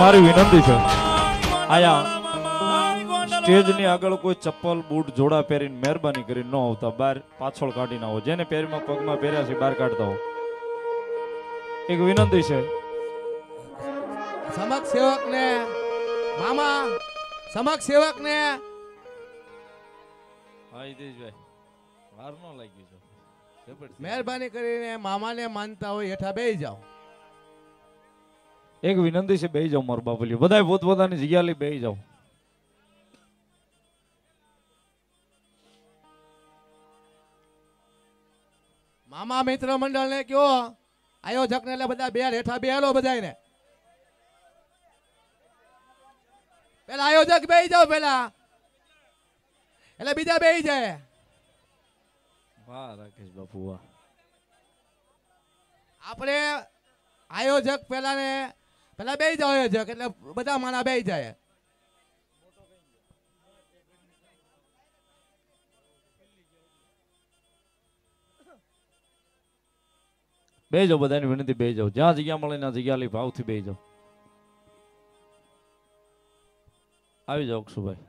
મારી વિનંતી છે આયા સ્ટેજની આગળ કોઈ ચપ્પલ બૂટ જોડા પહેરીને મહેરબાની કરીને ન આવતા, બહાર પાછળ કાઢી ના આવો. જેને પેરમાં પગમાં પહેર્યા છે બહાર કાઢતા હો. એક વિનંતી છે સમક્ષ સેવક ને મામા, સમક્ષ સેવક ને હા હિતેશભાઈ વાર ન લાગી છે, મહેરબાની કરીને મામાને માનતા હોય હેઠા બેહી જાઓ. એક વિનંતી છે બેહી જાઓ મારા બાપલીઓ, બધા પોતપોતાની જગ્યા લઈ બેહી જાઓ. મામા મિત્ર મંડળ ને કયો આયોજક ને એટલે બધા બે હેઠા બેહાલો બધાને. પેલા આયોજક બેહી જાઓ પેલા, એટલે બીજા બેહી જાય. વાહ રાકેશ બાપુ વાહ. આપણે આયોજક પેલા બેહી જાઓ આયોજક, એટલે બધા માણા બેહી જાય. બે જાઓ, બધાની વિનંતી બે જાઓ, જ્યાં જગ્યા મળે ત્યાં જગ્યા લઈ ભાવથી બે જાઓ. આવી જાઓ અક્ષુભાઈ.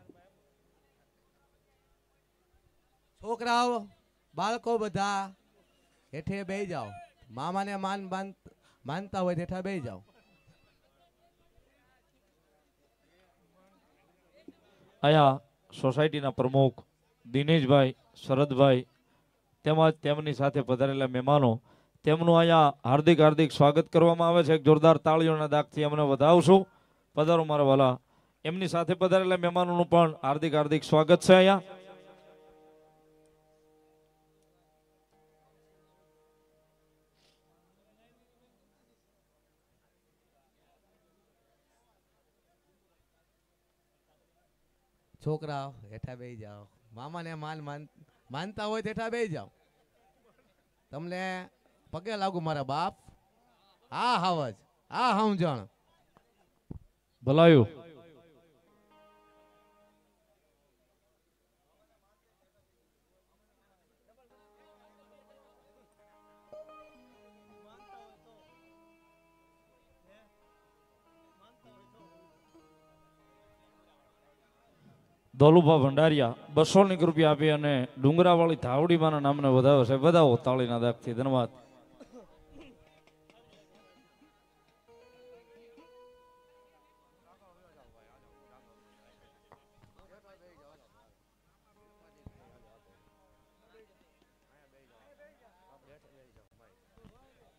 છોકરાઓ બાળકો બધા હેઠે બેહી જાઓ. મામાને માનતા હોય હેઠા બેહી જાઓ. અહીંયા સોસાયટીના પ્રમુખ દિનેશભાઈ, શરદભાઈ તેમજ તેમની સાથે પધારેલા મહેમાનો, તેમનું અહીંયા હાર્દિક હાર્દિક સ્વાગત કરવામાં આવે છે. એક જોરદાર તાળીઓના દાગથી એમને વધાવશું. પધારો મારા વાલા. એમની સાથે પધારેલા મહેમાનોનું પણ હાર્દિક હાર્દિક સ્વાગત છે. અહીંયા છોકરાઓ હેઠા બેહી જાઓ. મામાને માનતા હોય તો હેઠા બેહી જાઓ. તમને પગે લાગુ મારા બાપ. હા હાવજ, હા સમજણ. ભલાયું. દોલુભા ભંડારિયા 200 રૂપિયા આપી અને ડુંગરાવાળી ધાવડીમાના નામને વધાવ્યો છે. વધાવો તાળીના દાગથી. ધન્યવાદ.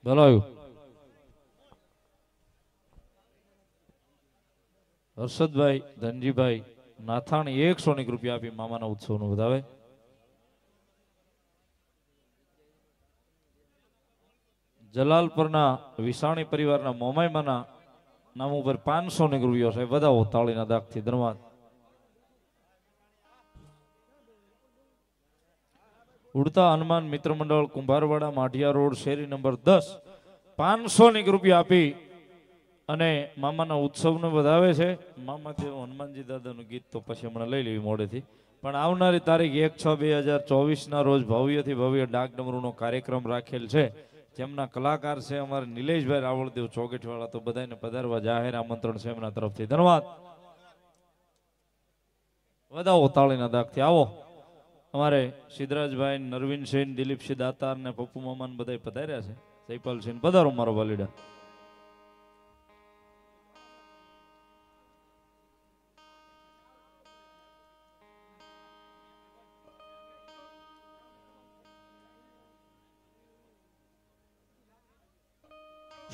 ભલાયું. હર્ષદભાઈ, ધનજીભાઈ નાથાણી 100 રૂપિયા આપી મામાના ઉત્સવનું વધાવે. જલાલપરના વિસાણી પરિવારના મોમાઈમાના નામ ઉપર 500 રૂપિયા છે. વધાવો તાળીના દાગથી. ધન્યવાદ. ઉડતા હનુમાન મિત્ર મંડળ કુંભારવાડા માઢિયા રોડ શેરી નંબર 10 500 રૂપિયા આપી અને મામાના ઉત્સવને વધાવે છે. મામા તે હનુમાનજી દાદાનું ગીત તો પછી હમણાં લઈ લેવી મોડેથી, પણ આવનારી તારીખ 1/6/2024 રોજ ભવ્યથી ભવ્ય ડાક ડમરૂનો કાર્યક્રમ રાખેલ છે. જેમના કલાકાર છે અમારા નિલેશભાઈ રાવળદેવ ચોગેઠવાળા. તો બધાને પધારવા જાહેર આમંત્રણ છે એમના તરફથી. ધન્યવાદ. વધાવો તાળીના દાગથી. આવો અમારે સિદ્ધરાજભાઈ, નરવિનસિંહ, દિલીપસિંહ દાતાર ને પપ્પુ મામાને બધા પધાર્યા છે. સૈપાલસિંહ પધારો મારો વાલીડા.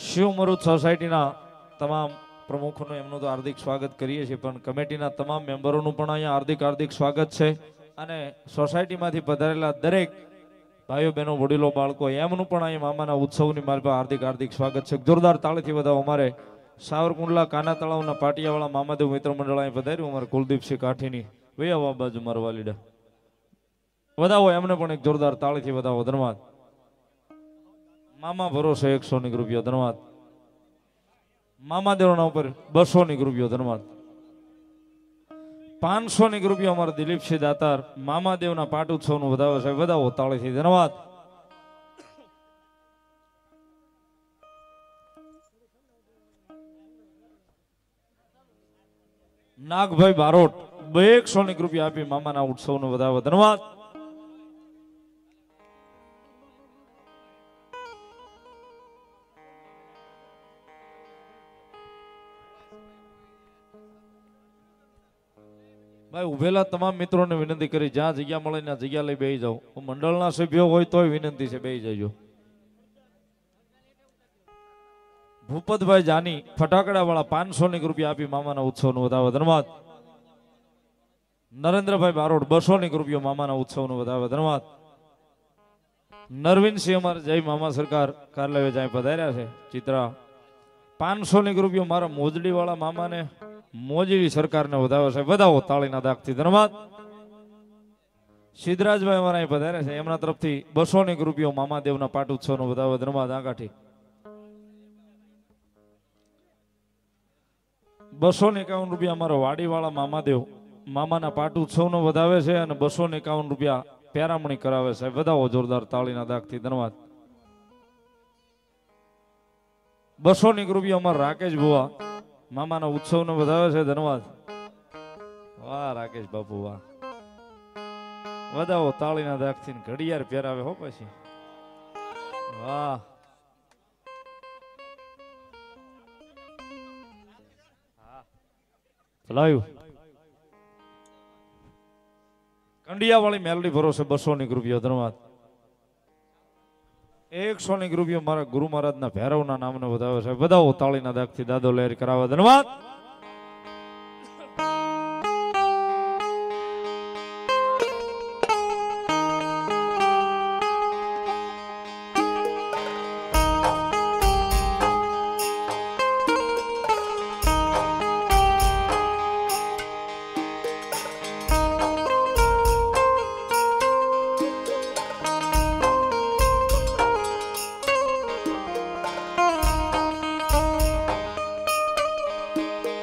શિવ મરુદ સોસાયટીના તમામ પ્રમુખોનું એમનું તો હાર્દિક સ્વાગત કરીએ છીએ, પણ કમિટીના તમામ મેમ્બરોનું પણ અહીંયા હાર્દિક હાર્દિક સ્વાગત છે. અને સોસાયટીમાંથી પધારેલા દરેક ભાઈઓ બહેનો, વડીલો, બાળકો એમનું પણ અહીંયા મામાના ઉત્સવની મારી પાસે હાર્દિક હાર્દિક સ્વાગત છે. જોરદાર તાળીથી વધાવો. અમારે સાવરકુંડલા કાના તળાવના પાટિયાવાળા મામાદેવ મિત્ર મંડળ અહીં પધાર્યું. અમારે કુલદીપસિંહ કાઠીની વૈયા બાજુ મારા વાલીડા. વધાવો એમને પણ એક જોરદાર તાળીથી વધાવો. ધન્યવાદ. મામા ભરોસે 100 રૂપિયા. ધન્યવાદ. મામાદેવના ઉપર 200 રૂપિયા. ધન્યવાદ. 500 રૂપિયા અમારા દિલીપસિંહ દાતાર મામાદેવના પાટ ઉત્સવનું વધાવે છે. વધાવો તાળીથી. ધન્યવાદ. નાગભાઈ બારોટ 100 રૂપિયા આપી મામાના ઉત્સવનો વધાવો ધન્યવાદ. ભાઈ ઉભેલા તમામ મિત્રોને વિનંતી કરી જ્યાં જગ્યા મળે ત્યાં જગ્યા લઈ બેસી જાઓ. મંડળના સભ્યો હોય તોય વિનંતી છે બેસી જજો. ભૂપતભાઈ જાની ફટાકડા વાળા 500 રૂપિયા આપી મામાના ઉત્સવનો વધાવો ધન્યવાદ. નરેન્દ્રભાઈ બારોડ 200 રૂપિયા મામાના ઉત્સવનો વધાવો ધન્યવાદ. નરવિનસિંહ અમારે જય મામા સરકાર કાર્યાલય જાય પધાર્યા છે ચિત્રા 500 રૂપિયા મારા મોજડી વાળા મામાને મોજડી સરકારને વધાવે છે વધાવો તાળીના દાગથી ધન્યવાદ. સિદ્ધરાજભાઈ અમારા અહીં પધાર્યા છે એમના તરફથી 200 રૂપિયા મામાદેવના પાટ ઉત્સવનો વધાવો ધન્યવાદ. આગાઠી 251 રૂપિયા અમારો વાડીવાળા મામાદેવ મામાના પાટ ઉત્સવનો વધાવે છે અને 251 રૂપિયા પેરામણી કરાવે છે વધાવો જોરદાર તાળીના દાગથી ધન્યવાદ. 200 રૂપિયા અમારા રાકેશ બુવા મામાના ઉત્સવનો વધાવે છે ધન્યવાદ. વાહ રાકેશ બાપુ વાહ, વધાવો તાળીના દાગથી ઘડિયાળ પહેરાવે હો પછી વાહ. ચલાયું કંડિયા વાળી મેલડી ભરોસે 200 રૂપિયા ધન્યવાદ. 100 રૂપિયા મારા ગુરુ મહારાજના ભૈરવના નામને વધાવે છે વધાવો તાળીના દાગથી દાદો લહેર કરાવે ધન્યવાદ.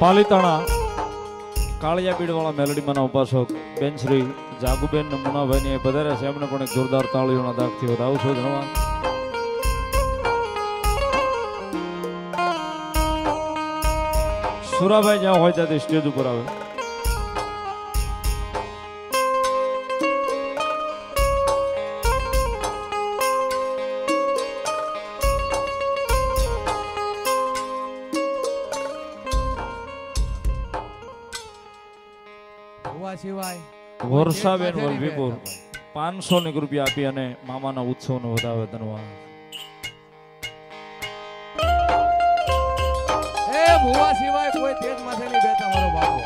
પાલિતાણા કાળિયા બીડવાળા મેલડીમાંના ઉપાસક બેન શ્રી જાગુબેન મુનાભાઈ ને પધાર્યા છે એમને પણ એક જોરદાર તાળીઓના દાગથી વધાવું છું ધન્યવાદ. સુરાભાઈ જ્યાં હોય ત્યાંથી સ્ટેજ ઉપર આવે. વર્ષાબેન વલભીપુર 500 રૂપિયા આપી અને મામાના ઉત્સવનો વધાવે ધન્યવાદ. એ ભુવા સિવાય કોઈ તેજ માથે નહીં બેઠા મારો બાપો.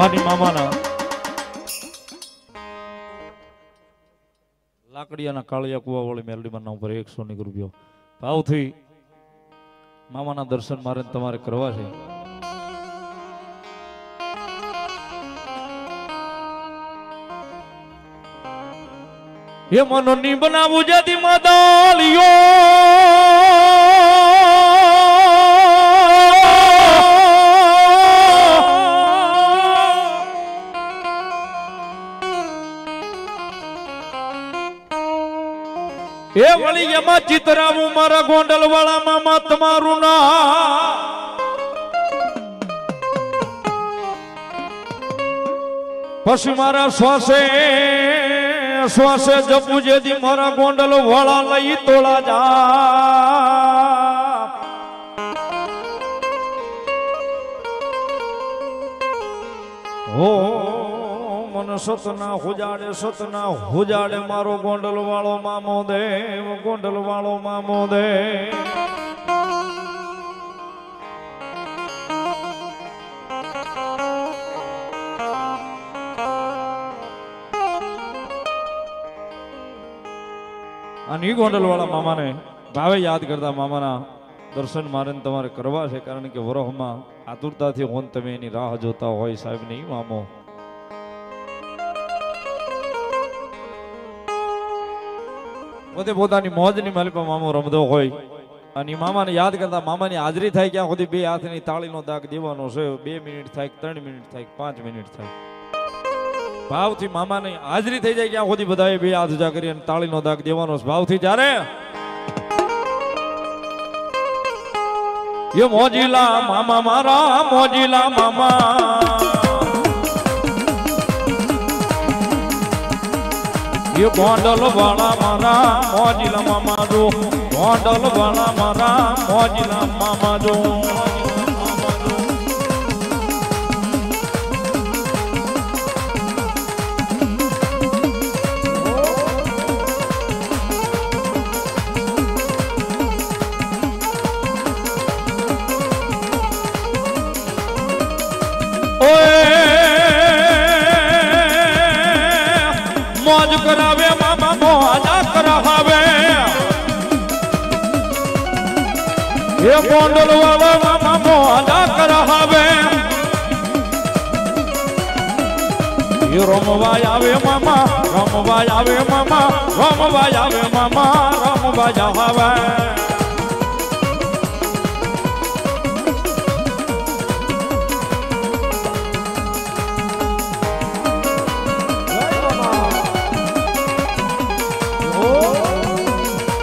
આની મામાના લાકડીયાના કાળિયા કુવા વાળી મેલડીમાં નામ પર 100 રૂપિયા ભાવથી મામાના દર્શન મારે તમારે કરવા છે. એ મનો ની બનાવું જેથી માદાલિયો એ વળી એમાં ચિતરાવું મારા ગોંડલ વાળા મામા તમારું ના પછી મારા શ્વાસે જપું જેથી મારા ગોંડલ વાળા લઈ તોળા જા હો મન સતના હુજાડે મારો ગોંડલ વાળો મામો દેવ ગોંડલ વાળો મામો દેવ અને ઈ ગોંડલ વાળા મામાને ભાવે યાદ કરતા મામાના દર્શન મારે તમારે કરવા છે, કારણ કે વરોહમાં આતુરતાથી હોન તમે એની રાહ જોતા હોય સાહેબ નહીં મામો. પોતે પોતાની મોજની માલિપા મામો રમતો હોય અને મામાને યાદ કરતા મામાની હાજરી થાય ક્યાં સુધી બે હાથની તાળીનો દાગ દેવાનો છે. 2 મિનિટ થાય, 3 મિનિટ થાય, 5 મિનિટ થાય, ભાવથી મામાની હાજરી થઈ જાય ક્યાં સુધી બધાએ બે હાથ ઊંચા કરી અને તાળીનો દાગ દેવાનો છે ભાવથી. જ્યારે ये मोजीला मामा मारा मोजीला मामा, ये गोंडल वाला मारा मोजीला मामा जो, गोंडल वाला मारा मोजीला मामा जो. મોજ કરાવે મામા મોજા કરાવે, એ ગોંડલ વાળા મામા મોજા કરાવે, એ રમવા આવે મામા, રમવા આવે મામા, રમવા આવે મામા, રમવા આવે.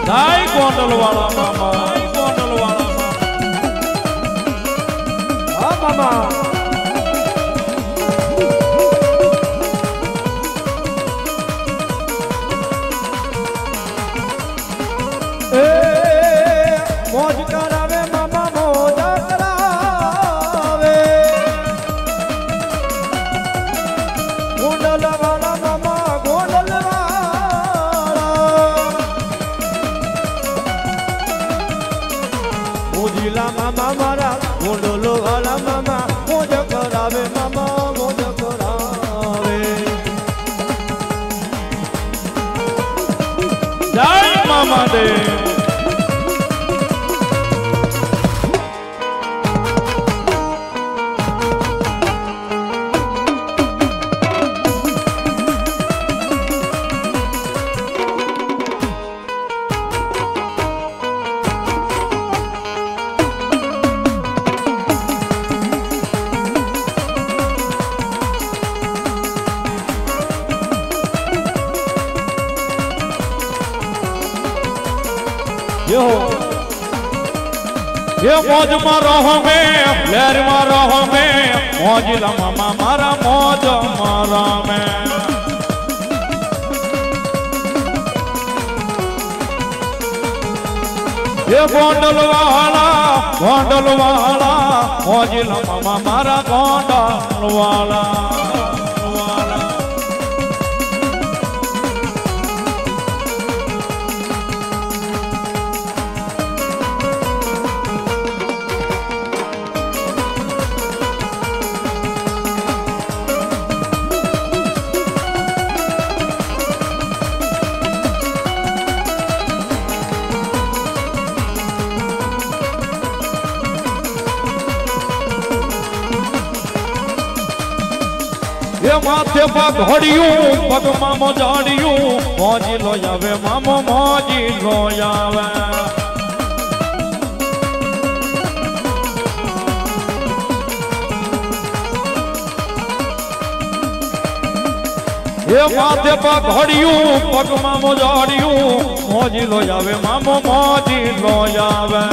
જય ગોંડલ વાળા મામા, ગોંડલ વાળા મામા. હા મામા. એ મોજ કરાવે મામા મોજા કરાવે, ગોંડલ વાળા મામા ગોંડલ મોજીલા મામા મારા ગોંડલો વાલા મામા મોજ કરાવે મામા મોજ કરાવે. જય મામા દે. ये मौज में रहो में लहर में रहो में मौजिला मामा मारा मौज मारा में. ये गोंडल वाला मौजिला मामा मारा गोंडल वाला. माथे पग घड़ियूं पग मामो जाड़ियूं मौजी लो आवे मामो मौजी लो आवे. ये माथे पग घड़ियूं पग मामो जाड़ियूं मौजी लो आवे मामो मौजी लो आवे.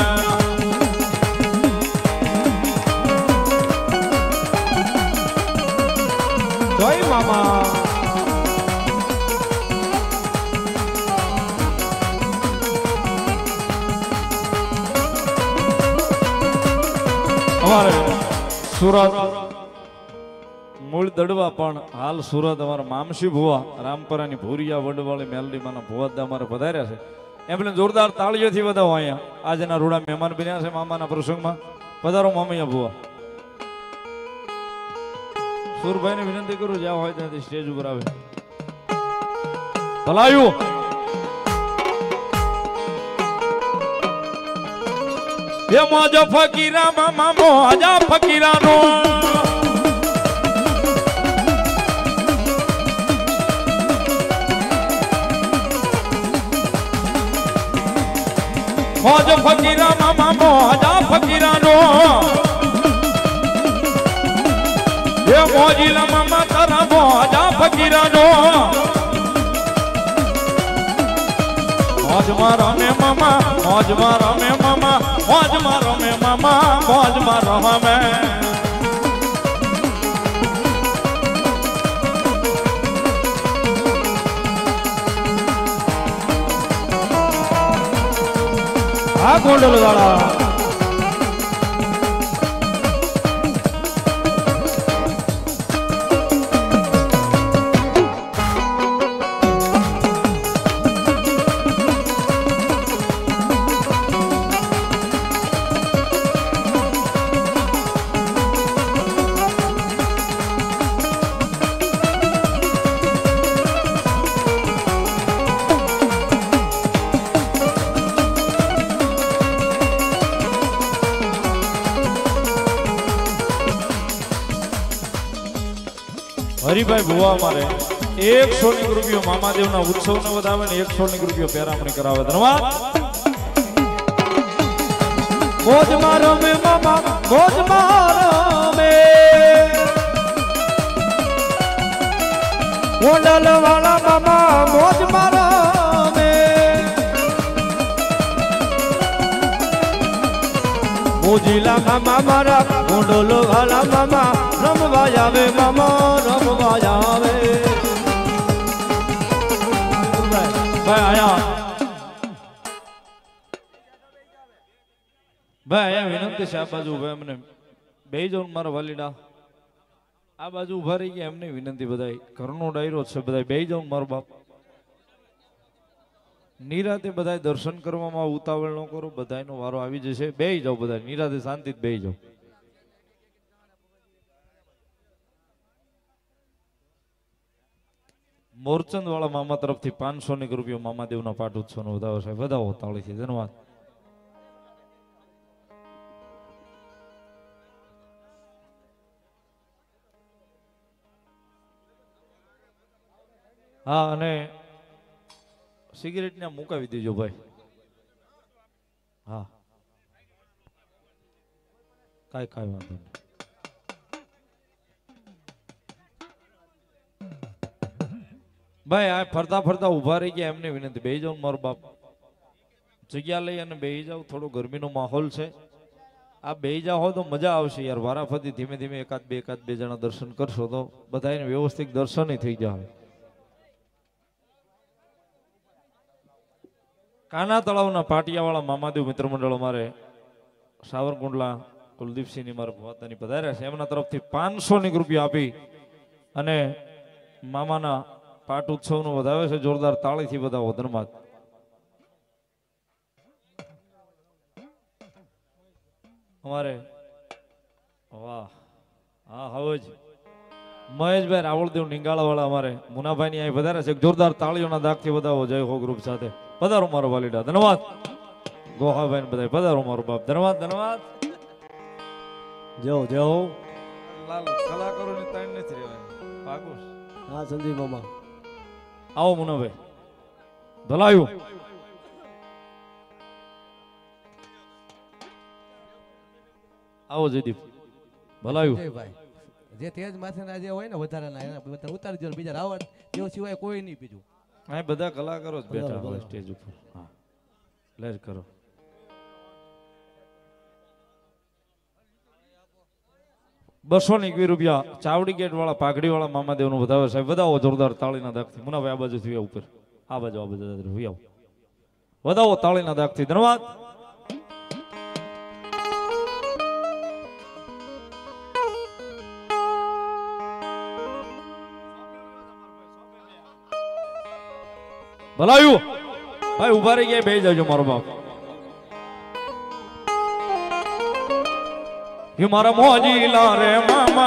जय मामा. અમારે સુરત મૂળ દડવા પણ હાલ સુરત અમારા મામસી ભુવા રામપરાની ભૂરિયા વડવાળી મેલડીમાંના ભુવા અમારે પધાર્યા છે. એમને જોરદાર તાળીઓથી વધાવો અહીંયા આજના રૂડા મહેમાન બન્યા છે મામાના પ્રસંગમાં. પધારો મામૈયા ભુવા. સુરભાઈ ને વિનંતી કરું જ્યાં હોય ત્યાંથી સ્ટેજ ઉપર આવે. ભલાયું એ મોજો ફકીરા મામા મોજા ફકીરાનો મોજો ફકીરા મામા મોજા ફકીરાનો એ મોજીલા મામા તારા મોજા ફકીરાનો મોજ મારો મે મામા મોજ મારો મે મામા મોજ મારો મે મામા મોજ મારો મે આ ગોંડલ વાળા હરિભાઈ ભુવા મારે 100 રૂપિયો મામાદેવના ઉત્સવને વધાવે ને 100 રૂપિયો પેરામણી કરાવે. ધન્યવાદ. મોજ મારો મે મામા મોજ મારો મે ગોંડલ વાળા મામા મોજ મારો મે મોજીલા મામા મારા ગોંડલ વાળા મામા રમવા આવે મામા રમવા આવે. ભાઈ આયા ભાઈ આયા વિનંતી છે આ બાજુ ભાઈ અમને બે જણ મારા વાલીડા આ બાજુ ઉભા રહી ગયા એમને વિનંતી બધાય ઘરનો ડાયરો છે બધાય બે જણ મારો બાપ નિરાતે બધાય દર્શન કરવામાં ઉતાવળ ન કરો બધાયનો વારો આવી જશે બે જાઓ બધા નિરાતે શાંતિથી બે જાઓ. મોરચંદ વાળા મામા તરફથી 500 રૂપિયો મામાદેવના પાઠ ઉત્સવનો વધાવો છે વધાવો તાળીથી. ધન્યવાદ. હા અને સિગરેટ ને મુકાવી દેજો ભાઈ. હા કાંઈ વાંધો નહીં. ભાઈ આ ફરતા ફરતા ઉભા રહી ગયા એમને વિનંતી બેહી જાવ મારો બાપ જગ્યા લઈ અને બેહી જાવ. થોડો ગરમીનો માહોલ છે આ બેહી જાવ હોય તો મજા આવશે યાર. વારાફરતી ધીમે ધીમે એકાદ બે જણા દર્શન કરશો તો બધાને વ્યવસ્થિત દર્શન થઈ જાય. કાના તળાવના પાટિયાવાળા મામાદેવ મિત્ર મંડળ અમારે સાવરકુંડલા કુલદીપસિંહની મારા ભવાતાની પધાર્યા છે એમના તરફથી 500 રૂપિયા આપી અને મામાના પાઠ ઉત્સવનો વધાવે છે. જોરદાર તાળીથી વધાવો. ધન્યવાદ. અમારે વાહ હા હવે જ મહેશભાઈ રાવળદેવ નિંગાળા વાળા અમારે મુનાભાઈ ની અહીં વધારે છે. જોરદાર તાળીઓના દાગથી વધાવો. જય હો ગ્રુપ સાથે પધારો મારો વાલીડા. ધન્યવાદ. ગોહાભાઈ બધા પધારો મારો બાપ. ધન્યવાદ ધન્યવાદ. જો જો લાલ કલાકારોની તાણ નથી રહેવાની. પાકું હા સંજીવ મામા આવો મુનાભાઈ ભલાયું. આવો જયદીપ ભલાયું. ભાઈ જે તેજ માથેના જે હોય ને વધારાના એના બધા ઉતારી દો. બીજા રાવણ એવો સિવાય કોઈ નહીં બીજું. આ બધા કલાકારો જ બેઠા હોય સ્ટેજ ઉપર. હા લેર કરો. ₹221 ચાવડી ગેટ વાળા પાઘડી વાળા મામાદેવ નું વધાવે સાહેબ વધાવો જોરદાર તાળીના દાગથી. મુનાભાઈ આ બાજુ થી ઉપર આ બાજુ આવો વધાવો તાળીના દાગથી. ધન્યવાદ. ભલાયું ભાઈ ઉભા રહી ગયા બે જાજો મારો બાપ. ये मारा मोजीला रे मामा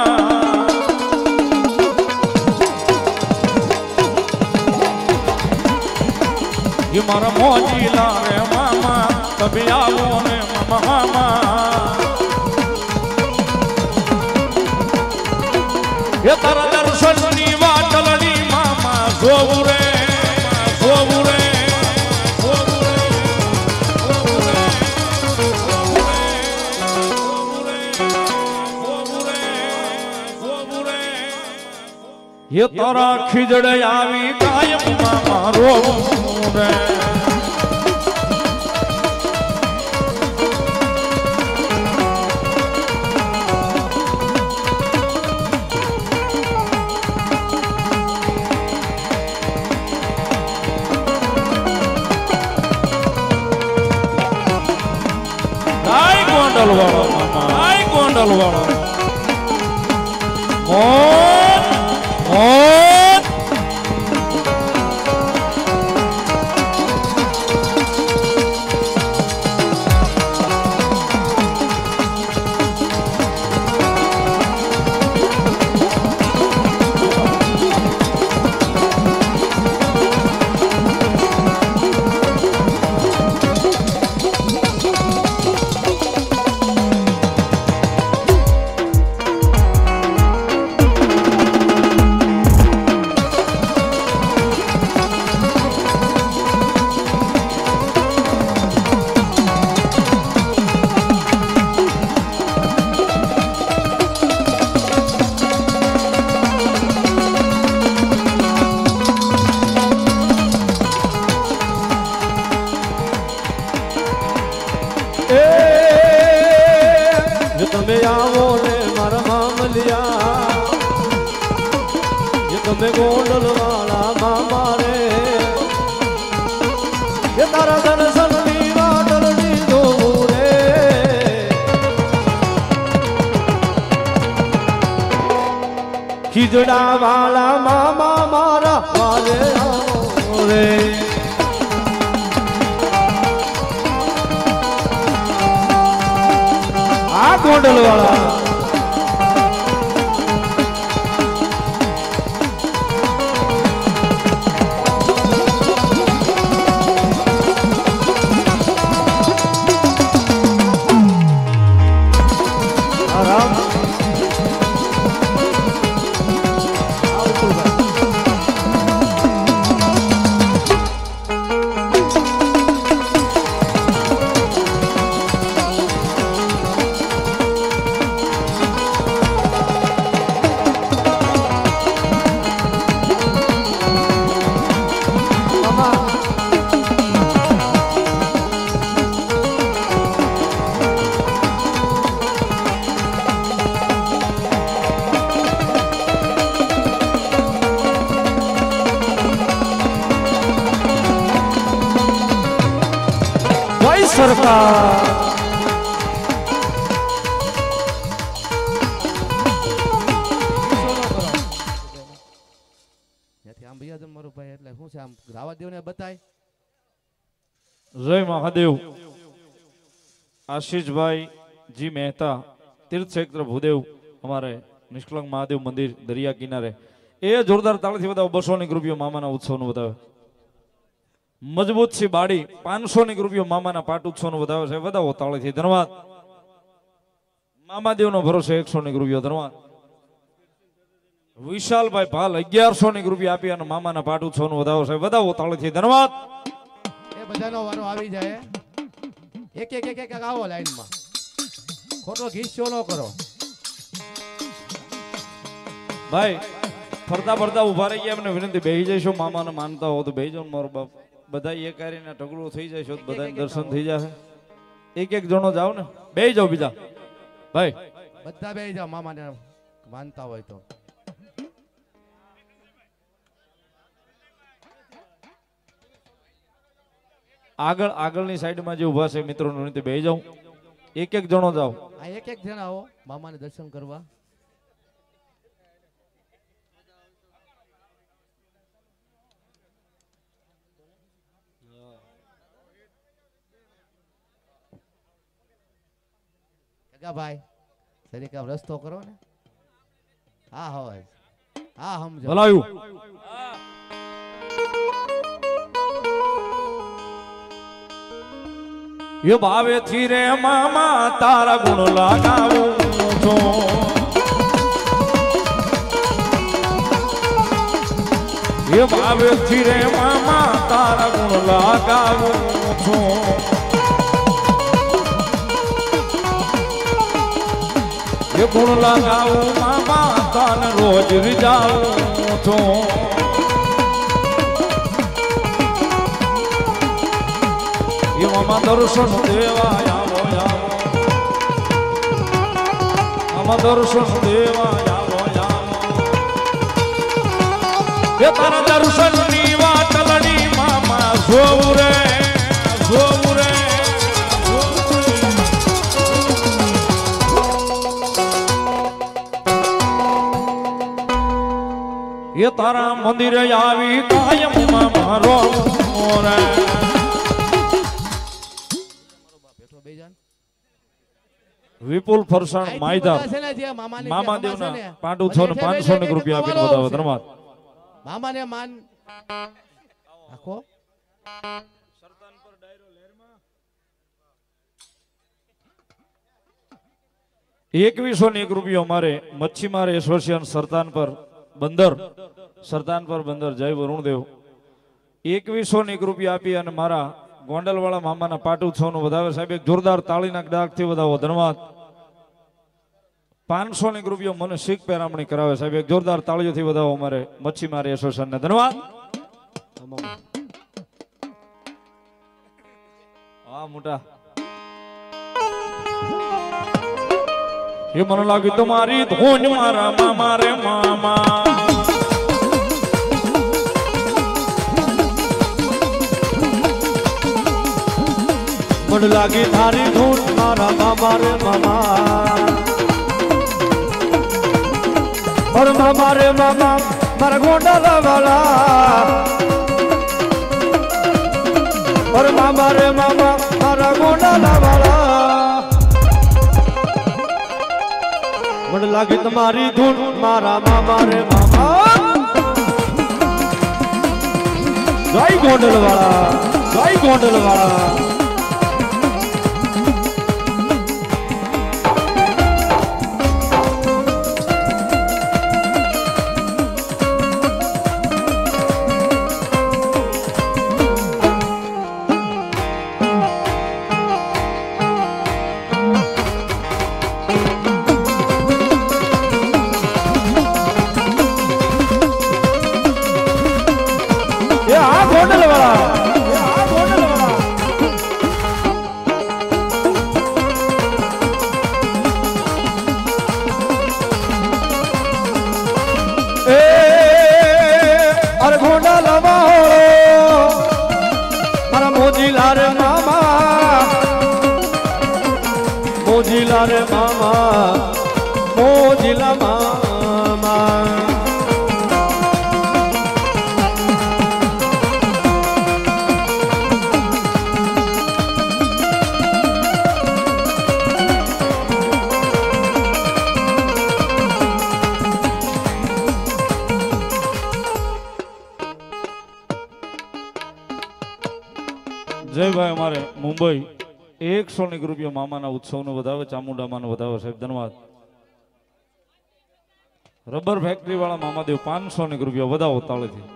ये मारा मोजीला रे मामा તમે આવો ને મામા એ તારા દર્શનની વાટલડી મામા જોવું રે જોવું રે ये तारा खिजड़े आवी कायम मारो रे आई गोंडल वाला मामा आई गोंडल वाला તમે આવો ને મારા મામલિયા એ તમે ગોંડલ વાળા મામા રે એ તારા દર્શનની વાટલડી જોવું રે ખીજડા વાળા મામા મારા વાલે આવો રે गोंडल वाला आराम सरकार આમ ભૈયા મારો ભાઈ એટલે શું છે આમ રાવા દેવ ને બતાય જય મહાદેવ આશીષભાઈ જી મહેતા तीर्थ क्षेत्र भूदेव हमारे निष्कलंक महादेव मंदिर दरिया किनारे ए जोरदार ताळीथी बताओ 200 रुपया मामाना उत्सव बतावे मजबूत सी बाड़ी 500 रुपया मामाना पाट उत्सव बतावे छे बताओ ताळीथी धन्यवाद मामादेव नो भरोसे 100 रुपया धन्यवाद विशाल भाई भाल 1100 रुपया आपी अने मामाना पाट उत्सव बतावे छे बताओ ताळीथी धन्यवाद ए बधानो वारो आवी जाए एक एक एक एक आओ लाइन में खोटो घीचो न करो भाई फरता फरता उभा रही गया हमने विनंती बेही जइशो मामा ने मानता हो तो बेही जाओ मारो बाप बधाई ये કરીને ઢગલો થઈ જાય છો બધાને દર્શન થઈ જાશે એક એક જણો જાવ ને બેહી જાવ બીજા ભાઈ બધા બેહી જાવ મામાને માનતા હોય તો આગળ આગળની સાઈડમાં જે ઊભા છે મિત્રોનો વિનંતી બેહી જાવ एक एक जणो जाओ आ एक एक जना आओ मामा ने दर्शन करवा क्या भाई सरी का रस्तो करो ने हाँ हो हाँ हम भलायू એ ભાવેથી રે મામા તારા ગુણ લગાવું છું એ ભાવેથી રે મામા તારા ગુણ લગાવું છું એ ગુણ લગાવું મામા તને રોજ રીજાવું છું એવામાં દર્શન દેવા આવો આવો આમાં દર્શન દેવા આવો આવો એ તારા દર્શન ની વાટલડી મામા જોવું રે જોવું રે એ તારા મંદિરે આવી કાયમ મારો રે વિપુલ ફરસાણ માયદાર મામાદેવ ના 500 રૂપિયા આપીને વધાવો ધન્યવાદ મામાને માન આખો 2101 રૂપિયો મારે મચ્છીમાર એસોસિએશન સરતાન પર બંદર જય વરુણદેવ 2101 રૂપિયા આપી અને મારા ગોંડલવાળા મામાના પાટોત્સવ નું વધાવે સાહેબ એક જોરદાર તાળીના ડાકથી વધાવો ધન્યવાદ 500 રૂપિયો મને શીખ પેરામણી કરાવે સાહેબ એક જોરદાર તાળીઓથી વધાવો અમારે મચ્છીમાર એસોસિએશન ને ધન્યવાદ હા મોટા એ મને લાગ્યું તમારી ધોન મારા મામા રે મામા મને લાગી તારી ધૂન મારા મામા રે મામા ઓર મામા રે મામા મારા ગોંડલા વાળા ઓર મામા રે મામા મારા ગોંડલા વાળા મને લાગી તમારી ધૂન મારા મામા રે મામા જય ગોંડલ વાળા મોજીલા રે મામા મોજીલા મામા જય ભાઈ અમારે મુંબઈ 100 રૂપિયા મામાના ઉત્સવનો વધાવે ચામુંડામાનો વધાવે સાહેબ ધન્યવાદ રબર ફેક્ટરી વાળા મામાદેવ 500 રૂપિયા વધાવો તાળેથી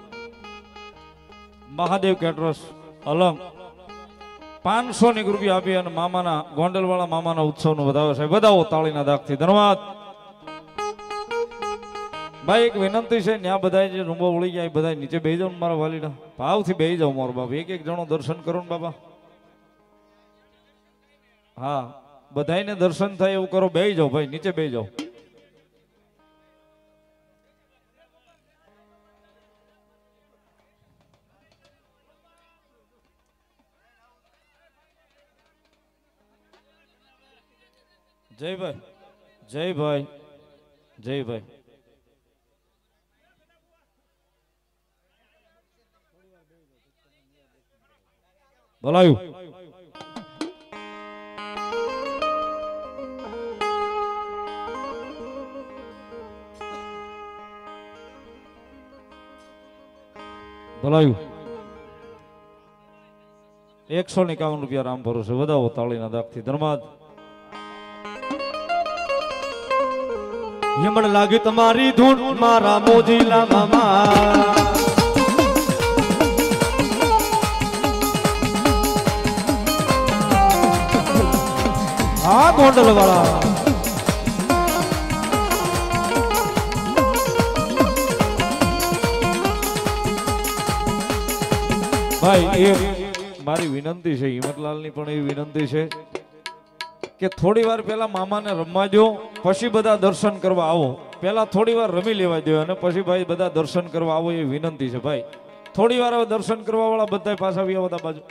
મહાદેવ કેટરસ અલંગ 500 રૂપિયા આપી અને મામાના ગોંડલ વાળા મામાના ઉત્સવનો વધાવે સાહેબ વધાવો તાળીના દાગથી ધન્યવાદ ભાઈ એક વિનંતી છે ત્યાં બધા જે રૂમો વળી જાય બધા નીચે બેસી જાવ મારા વાલીડા ભાવથી બેસી જાવ મારો બાપ એક જણો દર્શન કરો ને બાબા હા બધાને દર્શન થાય એવું કરો બેસી જાવ ભાઈ નીચે બેસી જાવ જય ભાઈ બોલાયું 151 રામ ભરોસે વધાવો તાળીના દાગથી. ધન્યવાદ. યમણ લાગી તમારી ધૂન મારા મોજીલા મામા. આ ગોંડલ વાળા ભાઈ એ મારી વિનંતી છે, હિંમતલાલની પણ એવી વિનંતી છે કે થોડી વાર પહેલા મામાને રમવા દો, પછી બધા દર્શન કરવા આવો. પહેલા થોડી વાર રમી લેવા દો અને પછી ભાઈ બધા દર્શન કરવા આવો, એ વિનંતી છે ભાઈ. થોડી વાર દર્શન કરવા વાળા બધા પાછા આવ્યા બધા બાજુ.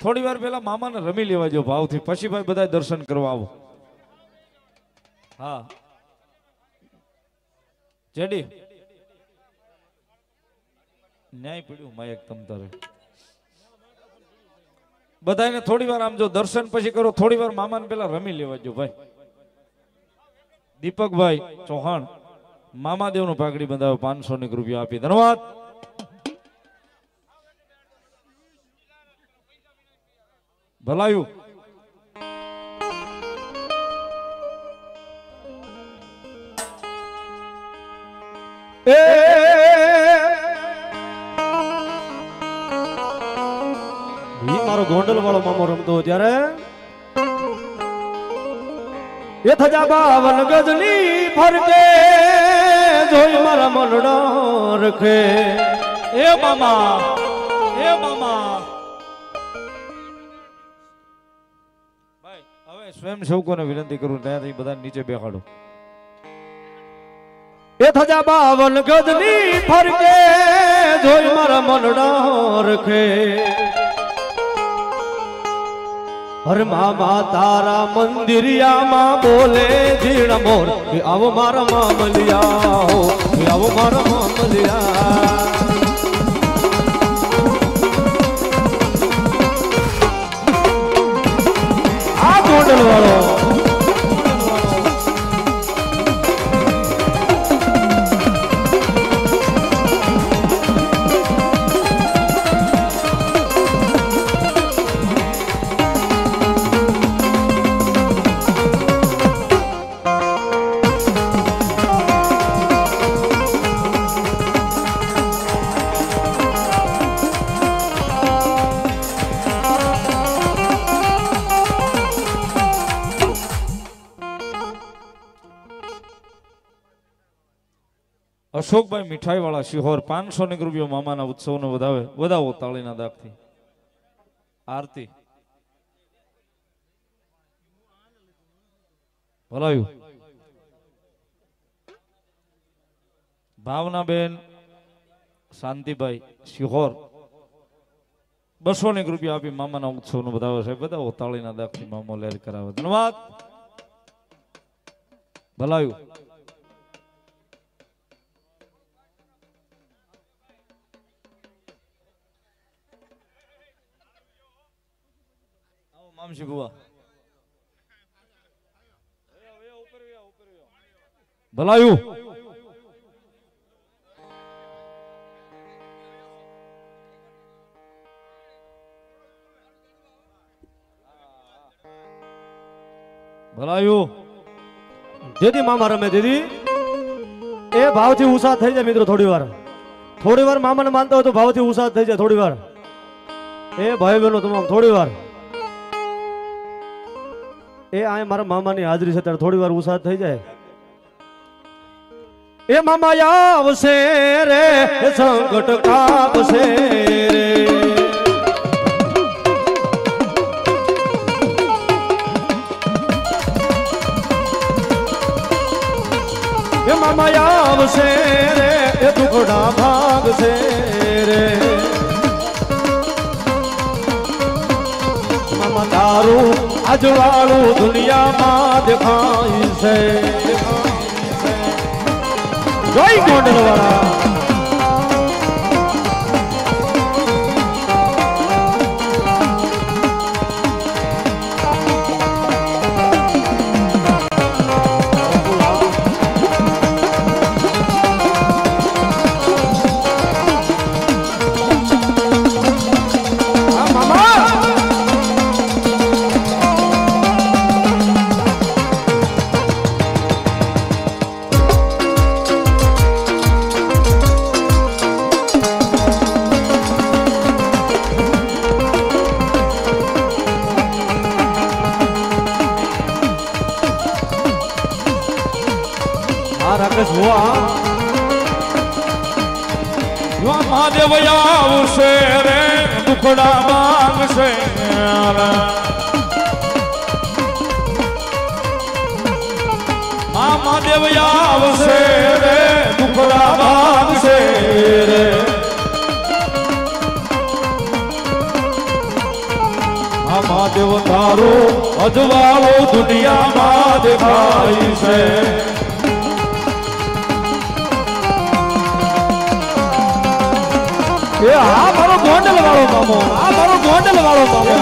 થોડી વાર પહેલા મામાને રમી લેવા દો ભાવથી, પછી ભાઈ બધા દર્શન કરવા આવો. હા જેડી ન્યાય પડ્યું માયક તમ તારે બધાને થોડી વાર આમ જો દર્શન પછી કરો, થોડી વાર મામાને પેલા રમી લેવા જો ભાઈ. દીપકભાઈ ચૌહાણ મામાદેવનું પાઘડી બંધાવે 500 રૂપિયા આપી. ધન્યવાદ. ભલાયું એ મારો ગોંડલ વાળો મામો રમતો ત્યારે એ થજા 52 ગજની ફરકે જોઈ મારા મનડો રખે. એ મામા, એ મામા ભાઈ હવે સ્વયંસેવકોને વિનંતી કરું ત્યાંથી બધા નીચે બેહાડો. એ થજા 52 ગજની ફરકે જોઈ મારા મનડો રખે. હર મામા તારા મંદિરિયામાં બોલે ઝીણ મોર કે આવો મારા મામલિયા હો, કે આવો મારા મામલિયા. આ ગોંડલ વાળો અશોકભાઈ મીઠાઈ વાળા શિહોર 500 રૂપિયા મામાના ઉત્સવને વધાવો તાળીના દાગથી. આરતી ભલાયું. ભાવનાબેન શાંતિભાઈ શિહોર 200 રૂપિયા આપી મામાના ઉત્સવનો વધાવે છે. વધાવો તાળીના દાગથી મામો લહેર કરાવે. ધન્યવાદ. ભલાયું. મામશી બુવા ભલાયું. ભલાયું. દીદી મામા રમે દીદી એ ભાવથી ઉત્સાહ થઈ જાય મિત્રો. થોડી વાર મામાને માનતા હોય તો ભાવથી ઉત્સાહ થઈ જાય. થોડી વાર એ ભાઈ બહેનો તમામ થોડી વાર એ આ મારા મામાની હાજરી છે ત્યારે થોડી વાર ઉત્સાહ થઈ જાય. એ મામા આવશે રે સંકટ કાપશે રે. એ મામા આવશે રે એ દુખડા ભાગશે રે. મામા તારું અજવાળું દુનિયામાં દેખાય છે. જય ગોંડલ વાળા. મામા મહાદેવ આવશે રે દુખડા માંગશે મહાદેવ આવશે રે દુખડા માંગશે રે મહાદેવ તારો અજવાળો દુનિયામાં દેખાય છે આ મારો ગોંડલ વાળો મામો આ મારો ગોંડલ વાળો મામો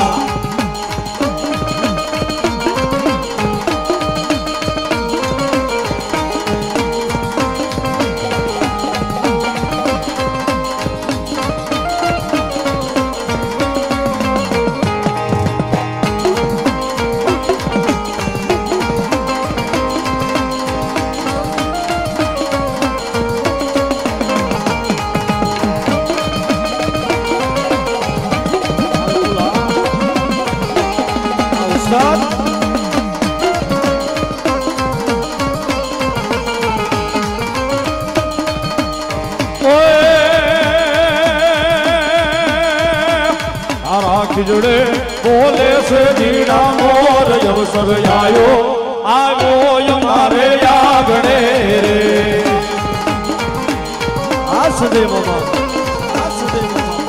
ખીજડે બોલે છે જીડા મોર અવસર આવ્યો મારે આગણે રે આ સદે મામા આ સદે મામા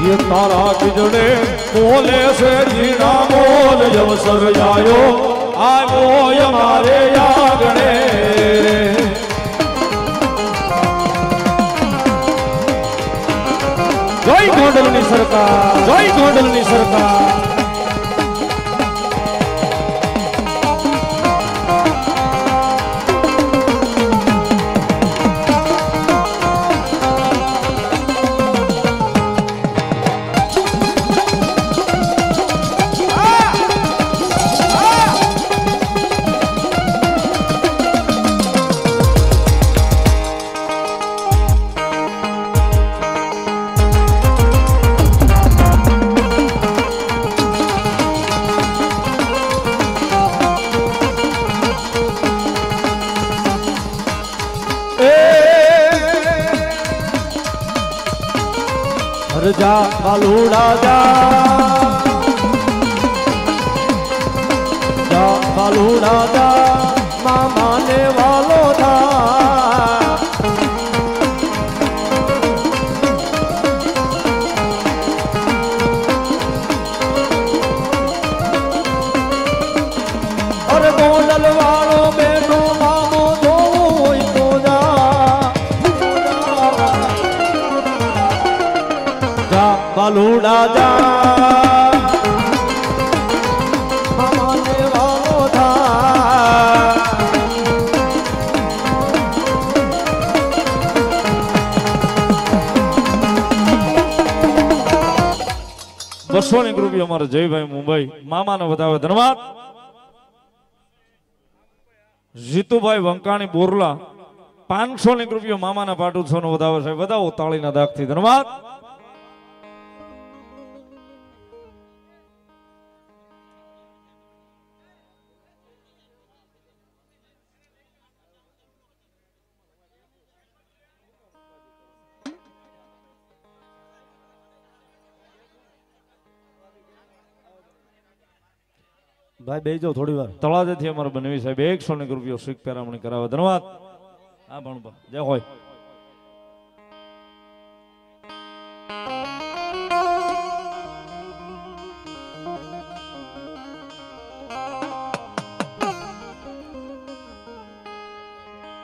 ये तारा खीजड़े बोले से जीड़ा मोर अवसर આવ્યો મારે આગણે જય ગોંડલની સરકાર જય ગોંડલની સરકાર जा बालूड़ा जा बालूड़ा जा मामा ने वालो था और गोंडल वालों बैठो मामो दो तो जा बालूड़ा जा मामा ने वालो था બસોની ગ્રુપી અમારા જયભાઈ મુંબઈ મામાને વધાવે ધન્યવાદ જીતુભાઈ વંકાણી બોરલા 500 ની ગ્રુપીઓ મામાના પાટોત્સવનો વધાવે છે વધાવો તાળીના દાગથી ધન્યવાદ ભાઈ બેસી જાઓ થોડી વાર તળાજેથી અમારા બનવી સાહેબ 100 ની રૂપિયો શીખ પેરામણી કરાવે ધન્યવાદ હા ભણબા જય હોય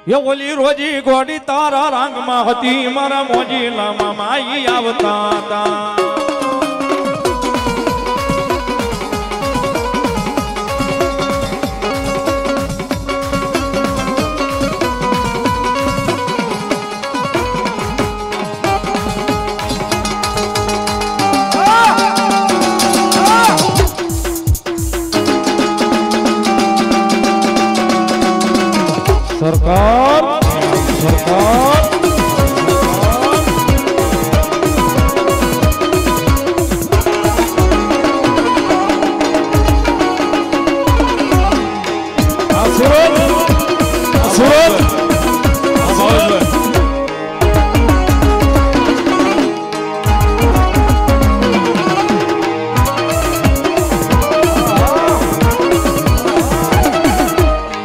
ये ओली रोजी गोडी तारा रंग में हती मारा मोजी लामा माई आवता ता सरकार सरकार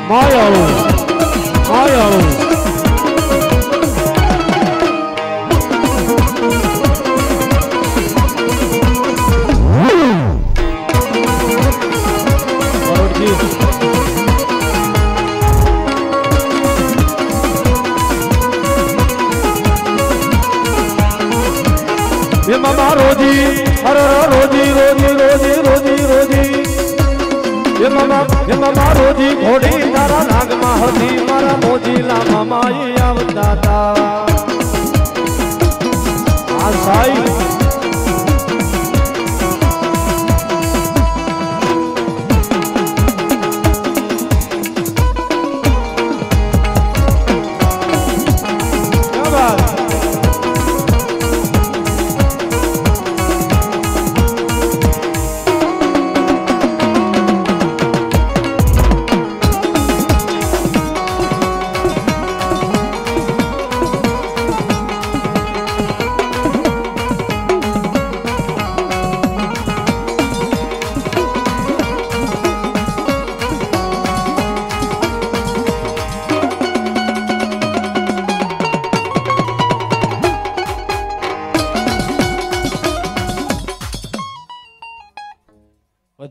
માયાળું માયાળું મામા રોજી અરે રોજી રોજી રોજી રોજી રોજી એ મામા રોજી ઘોડી તારા નાગમાં હતી મારા મોજી લામા માઈ આવતા તા આ સાઈ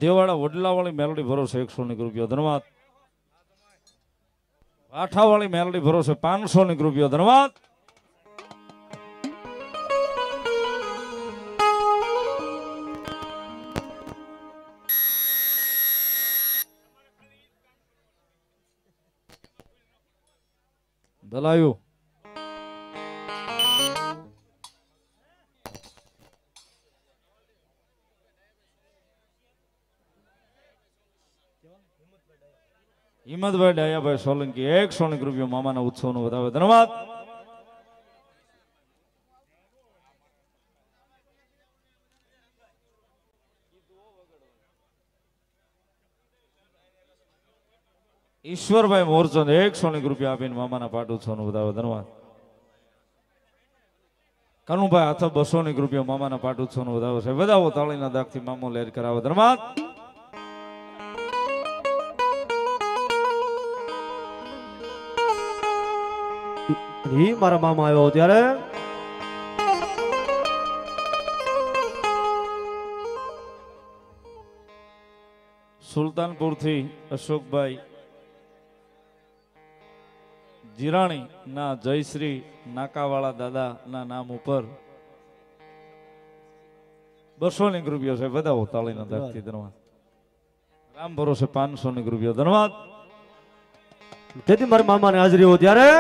દેવાળા વડલાવાળી મેલડી ભરોસે 100 રૂપિયા ધન્યવાદ. આઠાવાળી મેલડી ભરોસે 500 રૂપિયા ધન્યવાદ. દલાયું હિંમતભાઈ ડાયાભાઈ સોલંકી 100 રૂપિયા મામાના ઉત્સવનો વધાવે ધન્યવાદ. ઈશ્વરભાઈ મોરચંદ 100 રૂપિયા આપીને મામાના પાટ ઉત્સવનો વધાવે ધન્યવાદ. કનુભાઈ હાથ 200 રૂપિયા મામાના પાટ ઉત્સવનો વધાવે છે. વધાવો તાળીના દાગથી મામો લહેર કરાવે ધન્યવાદ. મારા મામા આવ્યો ત્યારે સુલતાનપુર થી અશોકભાઈ જીરાણી ના જયશ્રી નાકાવાળા દાદા ના નામ ઉપર 200 રૂપિયા છે. વધાવો તાળીના દાગથી ધન્યવાદ. રામ ભરોસે 500 રૂપિયા ધન્યવાદ. તેથી મારા મામાને હાજરી હો ત્યારે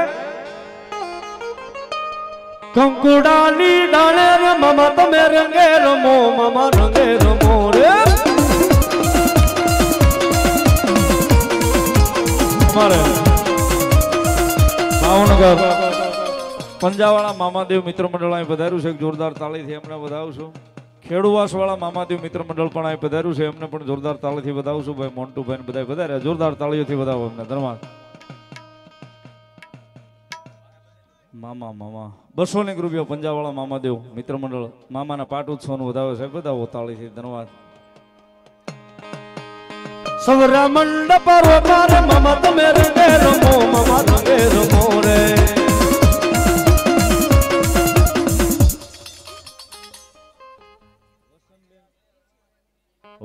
કંકુડાની ડાળે રે મામા તમે રંગે રમો મામા રંગે રમો રે અમારે ભાવનગર પંજાવાળા મામાદેવ મિત્ર મંડળ અહીં પધાર્યું છે. જોરદાર તાળીથી એમને વધાવશું. ખેડુવાસ વાળા મામાદેવ મિત્ર મંડળ પણ અહીં પધાર્યું છે. એમને પણ જોરદાર તાળીથી વધાવશું. ભાઈ મોન્ટુભાઈ બધા પધાર્યા. જોરદાર તાળીઓથી વધાવો એમને ધન્યવાદ. મામા મામા 200 રૂપિયા પંજાવાળા મામાદેવ મિત્ર મંડળ મામાના પાટ ઉત્સવનું વધાવે છે. બધા તાળીથી ધન્યવાદ. સવરા મંડપ રોકાર મામા તમે રંગે રમો મામા રંગે રમો રે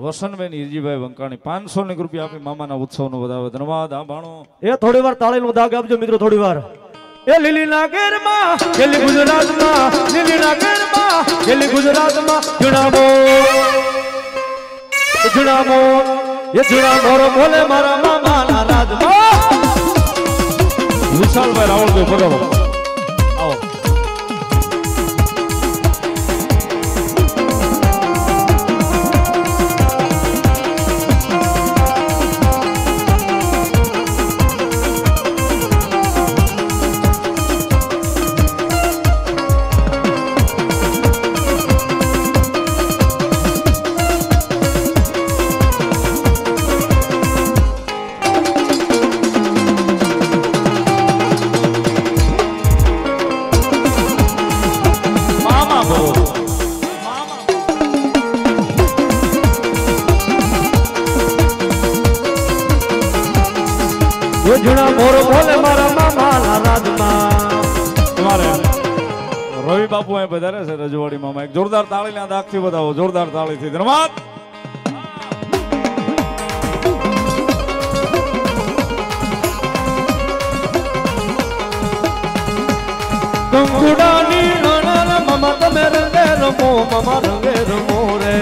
વસનબેન ઈરજીભાઈ વંકાણી 500 રૂપિયા આપી મામાના ઉત્સવનો વધાવે ધન્યવાદ. આ ભાણો એ થોડી વાર તાળીનો દાગ આપજો મિત્રો. થોડી વાર એ લીલી નાગેરમાં ગેલી ગુજરાતમાં લીલી નાગેરમાં ગેલી ગુજરાતમાં જુનામો જુનામો એ જુનામો બોલે મારા મામાના રાજમાં. વિશાલભાઈ રાવળભાઈ પધારો. આવો યોજના મોર બોલે મારા મામાના રાજમાં. તમારે રવિ બાપુ અહીં પધારે છે રજવાડી મામા. એક જોરદાર તાળીના દાખથી બતાવો, જોરદાર તાળીથી. ધન્યવાદ. કંકુડાની રણર મામા તમે રંગે રમો, મામા રંગે રમો રે.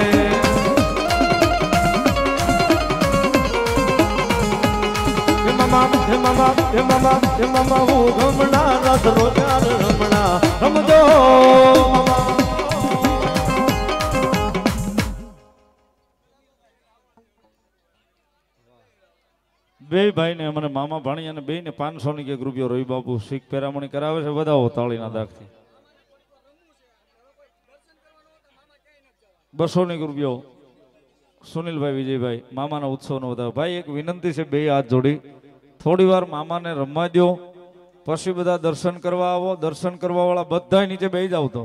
હે મામા હે મામા હે મામા હે મામા હું ગમણા રસ રોજાર રમણા રમજો મામા. બે ભાઈ ને મને મામા ભાણી અને બે ને 500 ની એક રૂપિયો રવિ બાપુ શીખ પેરામણી કરાવે છે. બધાઓ તાળીના દાખથી. 200 ની રૂપિયો સુનિલભાઈ વિજયભાઈ મામાના ઉત્સવનો વધાવો. ભાઈ એક વિનંતી છે, બે હાથ જોડી થોડી વાર મામાને રમવા દો, પછી બધા દર્શન કરવા આવો. દર્શન કરવા વાળા બધા નીચે બેસી જાવ. તો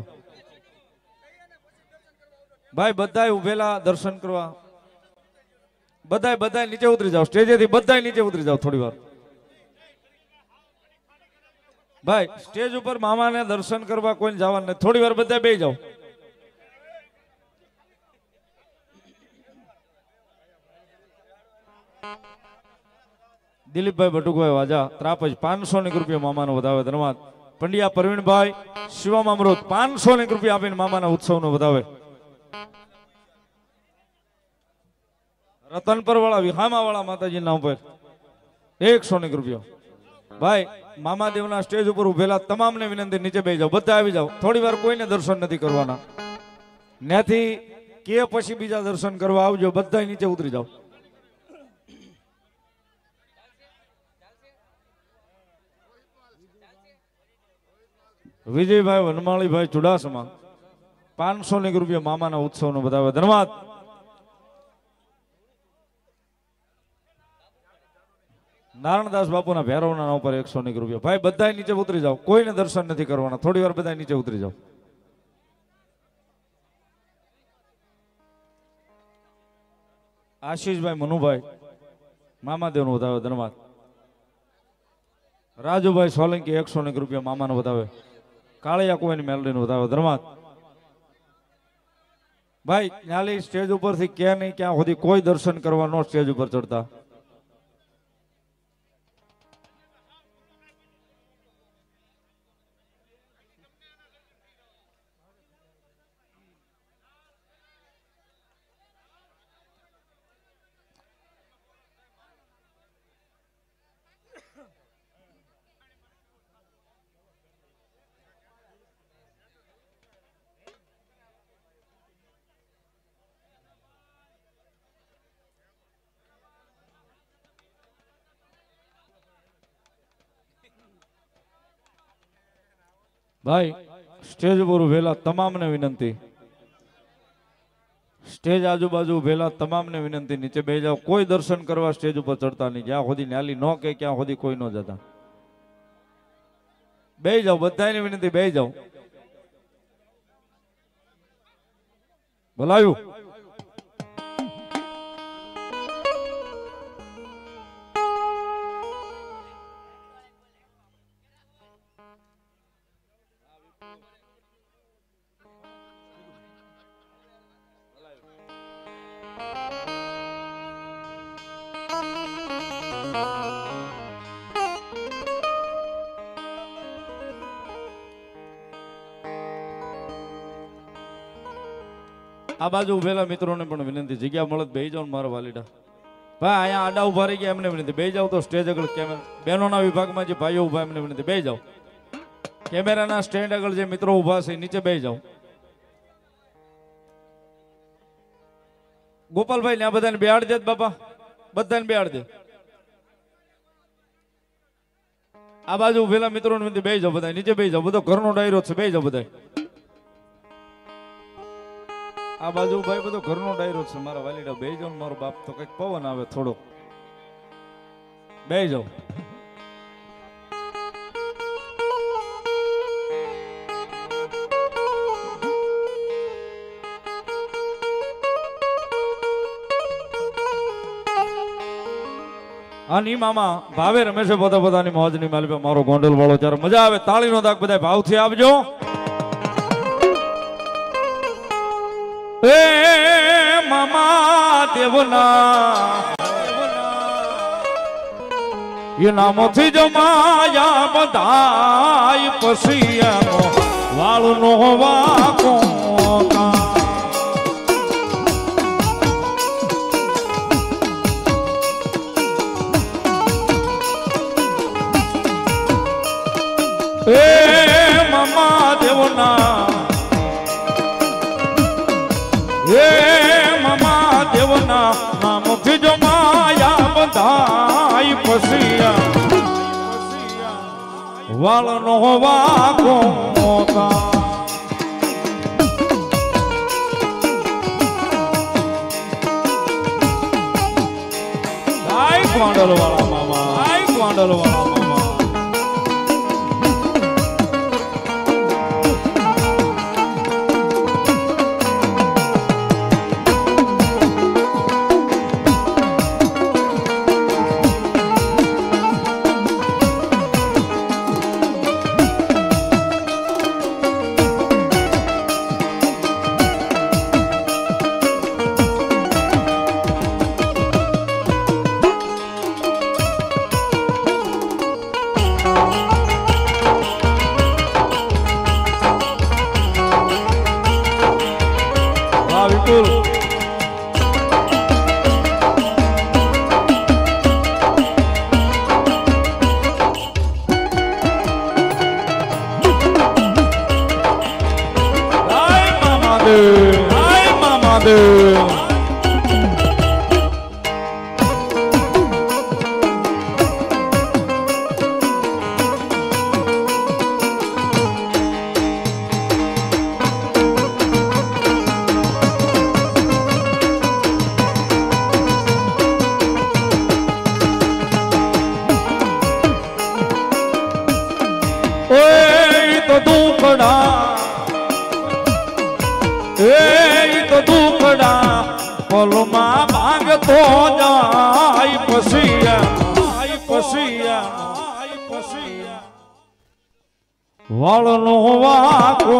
ભાઈ બધા ઉભેલા દર્શન કરવા, બધા નીચે ઉતરી જાઓ. સ્ટેજેથી બધા નીચે ઉતરી જાઓ થોડી વાર. ભાઈ સ્ટેજ ઉપર મામાને દર્શન કરવા કોઈને જવાનું નહીં. થોડી વાર બધા બેસી જાઓ. દિલીપભાઈ બટુકભાઈ વાજા ત્રાપજ 500 ની રૂપિયા મામાનો વધાવે. ધન્યવાદ. પંડ્યા પ્રવીણભાઈ શિવમ અમૃત 500 ની રૂપિયા આપીને મામાના ઉત્સવનો વધાવે. રતનપર વાળા વિહામા વાળા માતાજી નામ પર 100 ની રૂપિયા. ભાઈ મામાદેવના સ્ટેજ ઉપર ઉભેલા તમામને વિનંતી નીચે બેસી જાઓ. બધા આવી જાઓ. થોડી વાર કોઈને દર્શન નથી કરવાના. ત્યાંથી કે પછી બીજા દર્શન કરવા આવજો. બધા નીચે ઉતરી જાઓ. વિજયભાઈ વનમાળીભાઈ ચુડાસમા 500 ની રૂપિયા મામાના ઉત્સવનો બતાવે. ધન્યવાદ. નારણદાસ બાપુના ભૈરવના નામ પર 100 ની રૂપિયા. ભાઈ બધા નીચે ઉતરી જાઓ. કોઈને દર્શન નથી કરવાના. થોડી વાર બધા નીચે ઉતરી જાઓ. આશીષભાઈ મનુભાઈ મામાદેવનો બતાવે. ધન્યવાદ. રાજુભાઈ સોલંકી 100 ની રૂપિયા મામાનો બતાવે. કાળિયા કોઈની મેલડીનો બતાવે. ધન્યવાદ. ભાઈ ન્યાલી સ્ટેજ ઉપરથી ક્યાં નહીં ક્યાં સુધી કોઈ દર્શન કરવા નો સ્ટેજ ઉપર ચડતા. ભાઈ સ્ટેજ ઉપર ઉભેલા તમામને વિનંતી, સ્ટેજ આજુબાજુ ઉભેલા તમામને વિનંતી નીચે બેસી જાઓ. કોઈ દર્શન કરવા સ્ટેજ ઉપર ચડતા નહીં. જ્યાં સુધી ન્યાલી ન કે ક્યાં સુધી કોઈ ન જતા. બેસી જાઓ. બધાની વિનંતી બેસી જાઓ. બોલાયું. આ બાજુ ઉભેલા મિત્રોને પણ વિનંતી, જગ્યા મળે બેસી જાઓ. મારા વાલીડા ભાઈ અહીંયા આડા ઉભા રહી ગયા એમને વિનંતી બેસી જાઓ. તો સ્ટેજ આગળ કેમેરા બહેનોના વિભાગમાં જે ભાઈઓ ઉભા એમને વિનંતી બેસી જાઓ. કેમેરાના સ્ટેન્ડ આગળ જે મિત્રો ઉભા છે નીચે બેસી જાઓ. ગોપાલભાઈ ને આ બધાને બેહાડ દે બાપા, બધાને બેહાડ દે. આ બાજુ ઉભેલા મિત્રોને વિનંતી બેસી જાઓ. બધા નીચે બેસી જાઓ. બધો ઘરનો ડાયરો છે, બેસી જાઓ બધા. આ બાજુ ભાઈ બધો ઘરનો ડાયરો છે. મારા વાલીડા બેસી જાઓ. મારો બાપ તો કઈક પવન આવે થોડો, બેસી જાઓ. અને ઈ મામા ભાવે રમેશે પોતાની મોજની માલિપે મારો ગોંડલ વાળો ત્યારે મજા આવે તાળીનો દાગ બધા ભાવથી આપજો એ મામા દેવના એ નામથી જો માયા બધાય પછી એનો વાળનો વાકો એ મામા દેવના એ મામા દેવના નામથી જો માયા બધાય પછી વાળનો વાકો ગોંડલ વાળા મામા ગોંડલ વાળા મામા વિપુલ મામા દેવ પલમાં માંગતો જાય પછી વાળનો વાકો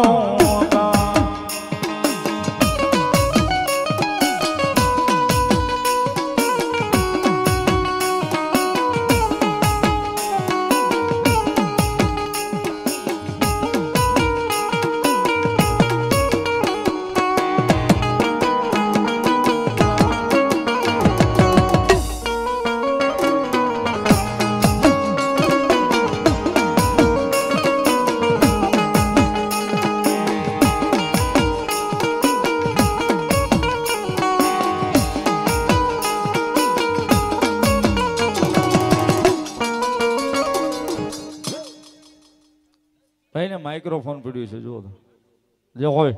ભાઈને માઇક્રોફોન પડ્યું છે જુઓ જે હોય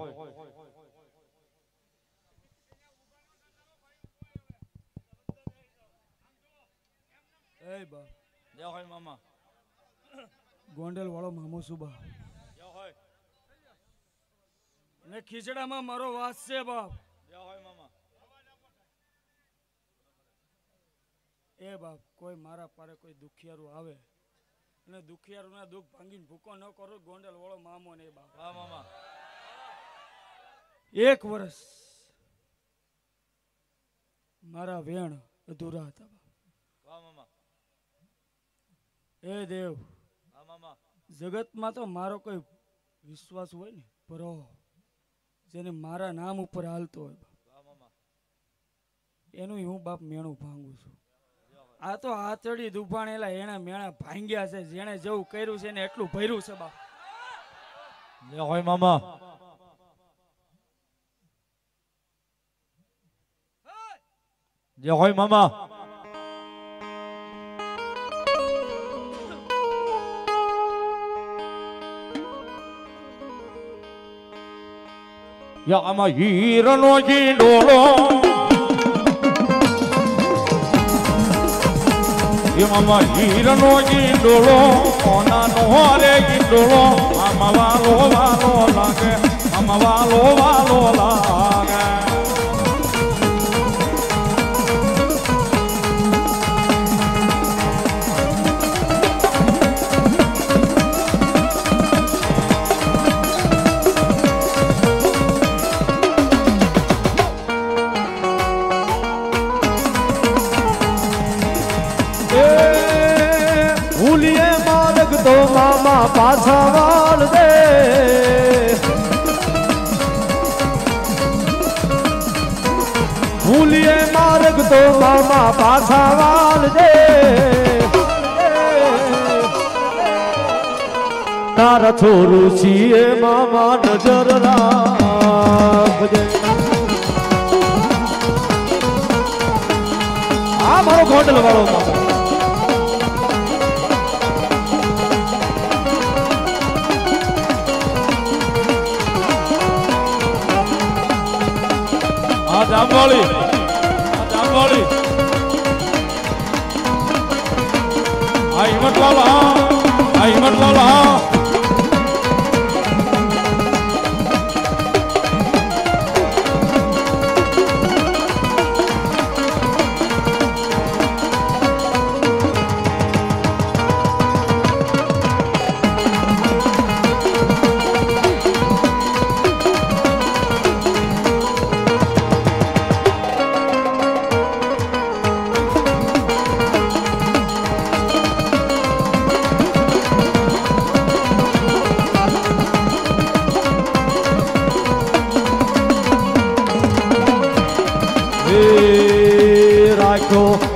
જે હોય મામા ગોંડલ વાળો મામો સુબા જે હોય અને ખીચડામાં મારો વાસ છે બાપ જે હોય મામા એ બાપ કોઈ મારા પારે કોઈ દુખિયારું આવે અને દુખિયારોના દુઃખ ભાંગીને ભૂકો ન કરો ગોંડલ વાળો મામો ને બાપ હા મામા 1 વર્ષ મારા વેણ અધૂરા હતા વાહ મામા એ દેવ હા મામા જગતમાં તો મારો કોઈ વિશ્વાસ હોય ને પરો જેને મારા નામ ઉપર હાલતો હોય વાહ મામા એનું હું બાપ મેણું ભાંગું છું આ તો આતડી દુભાણેલા એના મેણા ભાંગ્યા છે જેણે જેવું કર્યું છે ને એટલું ભર્યું છે બાપ જે હોય મામા જે હોય મામા યા આમાં હીરનો ગીંડોળો એમાં હીરનો ગીંડોળો ઓનાનો રે ગીંડોળો આમાં વાલો વાલો લાગે આમાં વાલો વાલો લાગે તો મામા પાછા વાળ દે ભૂલીએ માર્ગ તો મામા પાછા વાળ દે તારા છોરું છીએ મામા નજર રાખજે આ મારો ગોંડલ વાળો જામવાળી આ હિંમતલાલ હા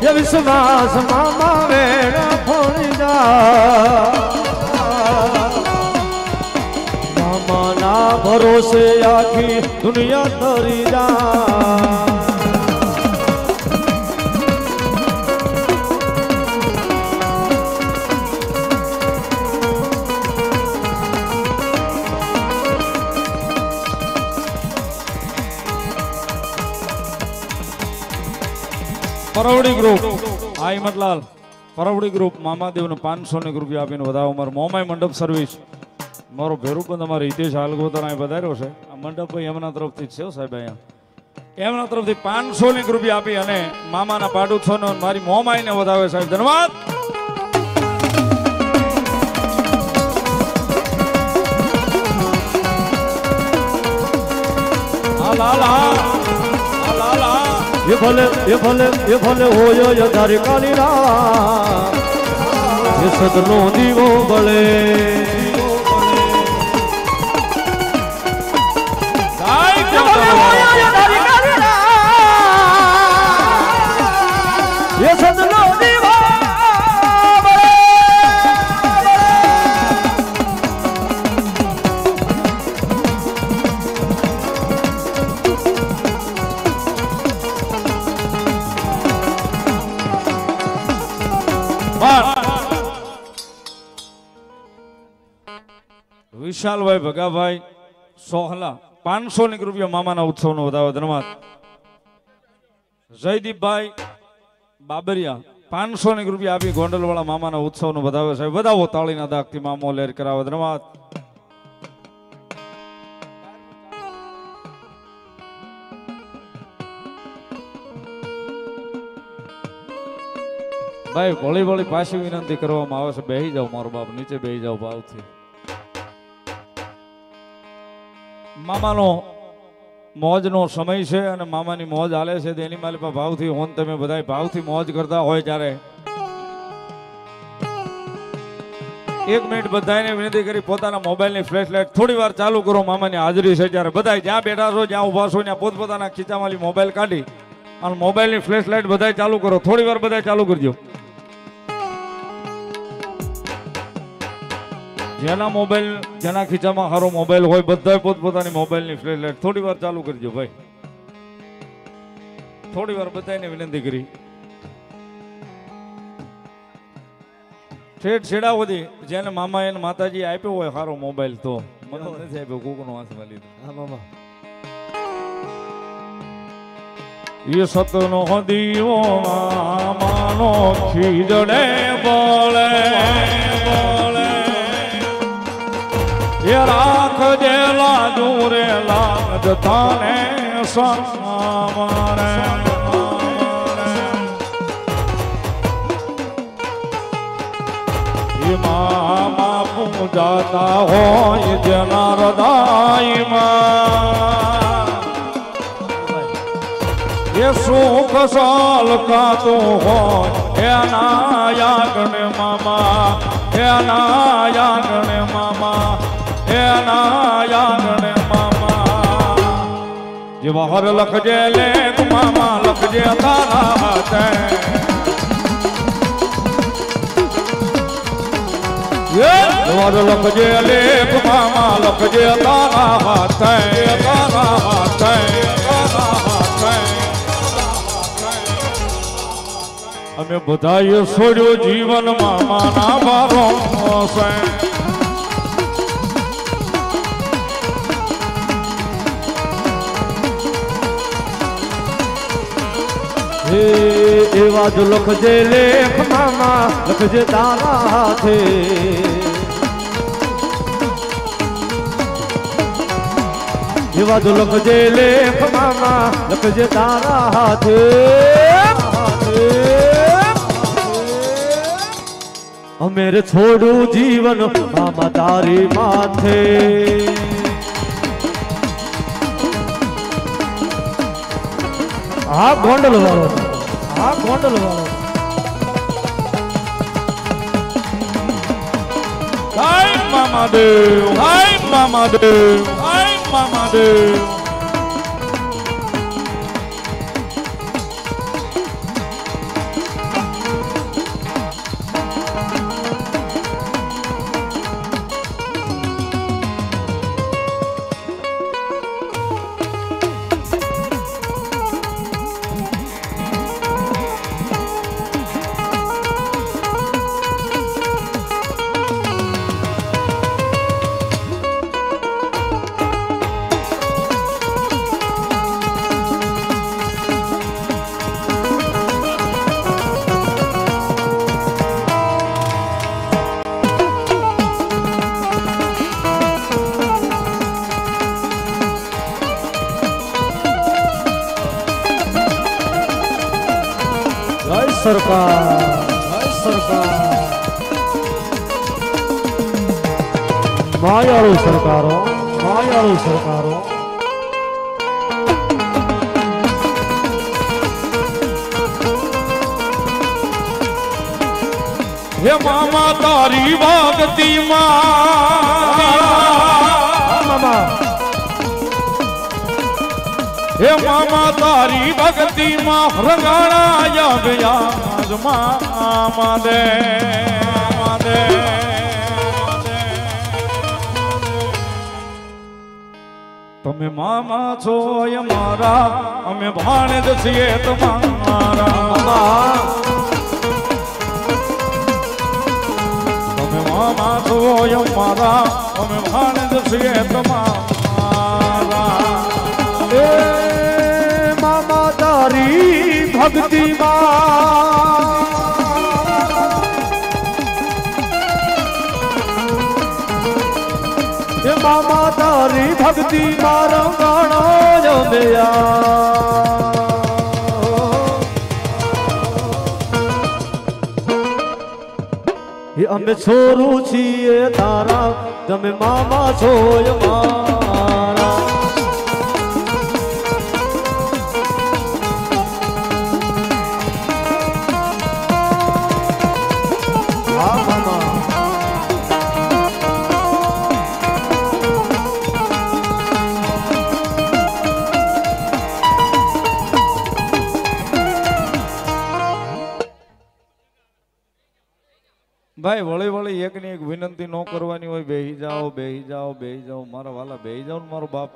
ये विश्वास मामा वेड़ा फोड़ी जा मामा ना भरोसे आखी दुनिया तरी जा પરવડી ગ્રુપ આ હિંમતલાલ પરવડી ગ્રુપ મામાદેવને 500 રૂપિયા આપીને વધાવો મારો મોમાઈ મંડપ સર્વિસ મારો ભેરુબંધ અમારો હિતેશ હાલગોતર અહીં વધાર્યો છે આ મંડપ ભાઈ એમના તરફથી છે સાહેબ અહીંયા એમના તરફથી 500 રૂપિયા આપી અને મામાના પાડોત્સવનો મારી મોમાઈને વધાવે સાહેબ ધન્યવાદ હા લાલ ये भले हो यो तारी काली रात ये सदनो दीवो बले ये सदनो दीवो વિશાલભાઈ ભગાભાઈ સોહલા 500 રૂપિયા મામાના ઉત્સવનો વધાવો ધન્યવાદ જયદીપભાઈ બાબરિયા 500 રૂપિયા આપી ગોંડલવાળા મામાના ઉત્સવનો વધાવે સાહેબ વધાવો તાળીના દાગથી મામો લેર કરાવે ધન્યવાદ ભાઈ ભળી ભળી પાછી વિનંતી કરવામાં આવે છે બેહી જાઓ મારો બાપ નીચે બેહી જાઓ ભાવથી મામાનો મોજનો સમય છે અને મામાની મોજ હાલે છે તેની માલિકા ભાવથી હોન તમે બધા ભાવથી મોજ કરતા હોય ત્યારે 1 મિનિટ બધાને વિનંતી કરી પોતાના મોબાઈલની ફ્લેશ લાઇટ થોડી વાર ચાલુ કરો મામાની હાજરી છે ત્યારે બધા જ્યાં બેઠા છો જ્યાં ઊભા છો ત્યાં પોતપોતાના ખીચામાંથી મોબાઈલ કાઢી અને મોબાઈલની ફ્લેશ લાઇટ બધા ચાલુ કરો થોડી વાર બધા ચાલુ કરજો જેના મોબાઈલ જેના ખીચામાં સારો મોબાઈલ હોય બધા પોતપોતાની મોબાઈલની ફ્લેશ લાઇટ થોડી વાર ચાલુ કરજો ભાઈ થોડી વાર બધાને વિનંતી કરી ઠેઠ છેડા સુધી જેને મામા એને માતાજી આપ્યો હોય સારો મોબાઈલ તો મને નથી આપ્યો કોકનો હાથમાં લીધો હા મામા ये सतनो दीवो मानो खीजड़े बोले ये राख जेला दूरे लाग ताने सामने ये मामा पूजाता हो ये जना हृदय में ये सुख साल का तो हो એના ગણ મામા એના ગણ મામા એના ગણ મામા જેવા હર લખજે લેખ મામા લખજે તારા હાથે વર લખજે લેખ મામા લખજે તારા હાથે તારા હાથે તારા હાથે અમે બધાએ છોડ્યો જીવન મામાના બારો છે એવા જ લખજે લેખ મામા લખજે તારા હાથે એવા જ લખજે લેખ મામા લખજે તારા હાથે અમેર છોડું જીવન મામા તારી માથે આ ગોંડલ વાળો આ ગોંડલ વાળો હાય મામા દેવ હાય મામા દેવ હાય મામા દેવ સરકાર માયાળુ સરકારો માયાળુ સરકારો હે મામા તારી વાગતી મામા હે મામા તારી ભક્તિ માં રંગાણા ગયા મામા દે દે તમે મામા છો અમારા અમે ભાણેજ છીએ તમારા તમે મામા છો અમારા અમે ભાણેજ છીએ તમારા મામા તારી ભક્તિ મામા તારી ભક્તિ મારો ગાણો અમે છોરું છીએ તારા તમે મામા છો મારા ભાઈ વળી વળી એક ની એક વિનંતી ન કરવાની હોય બેહી જાઓ બેહી જાઓ બેહી જાઓ મારા વાલા બેહી જાઓ ને મારો બાપ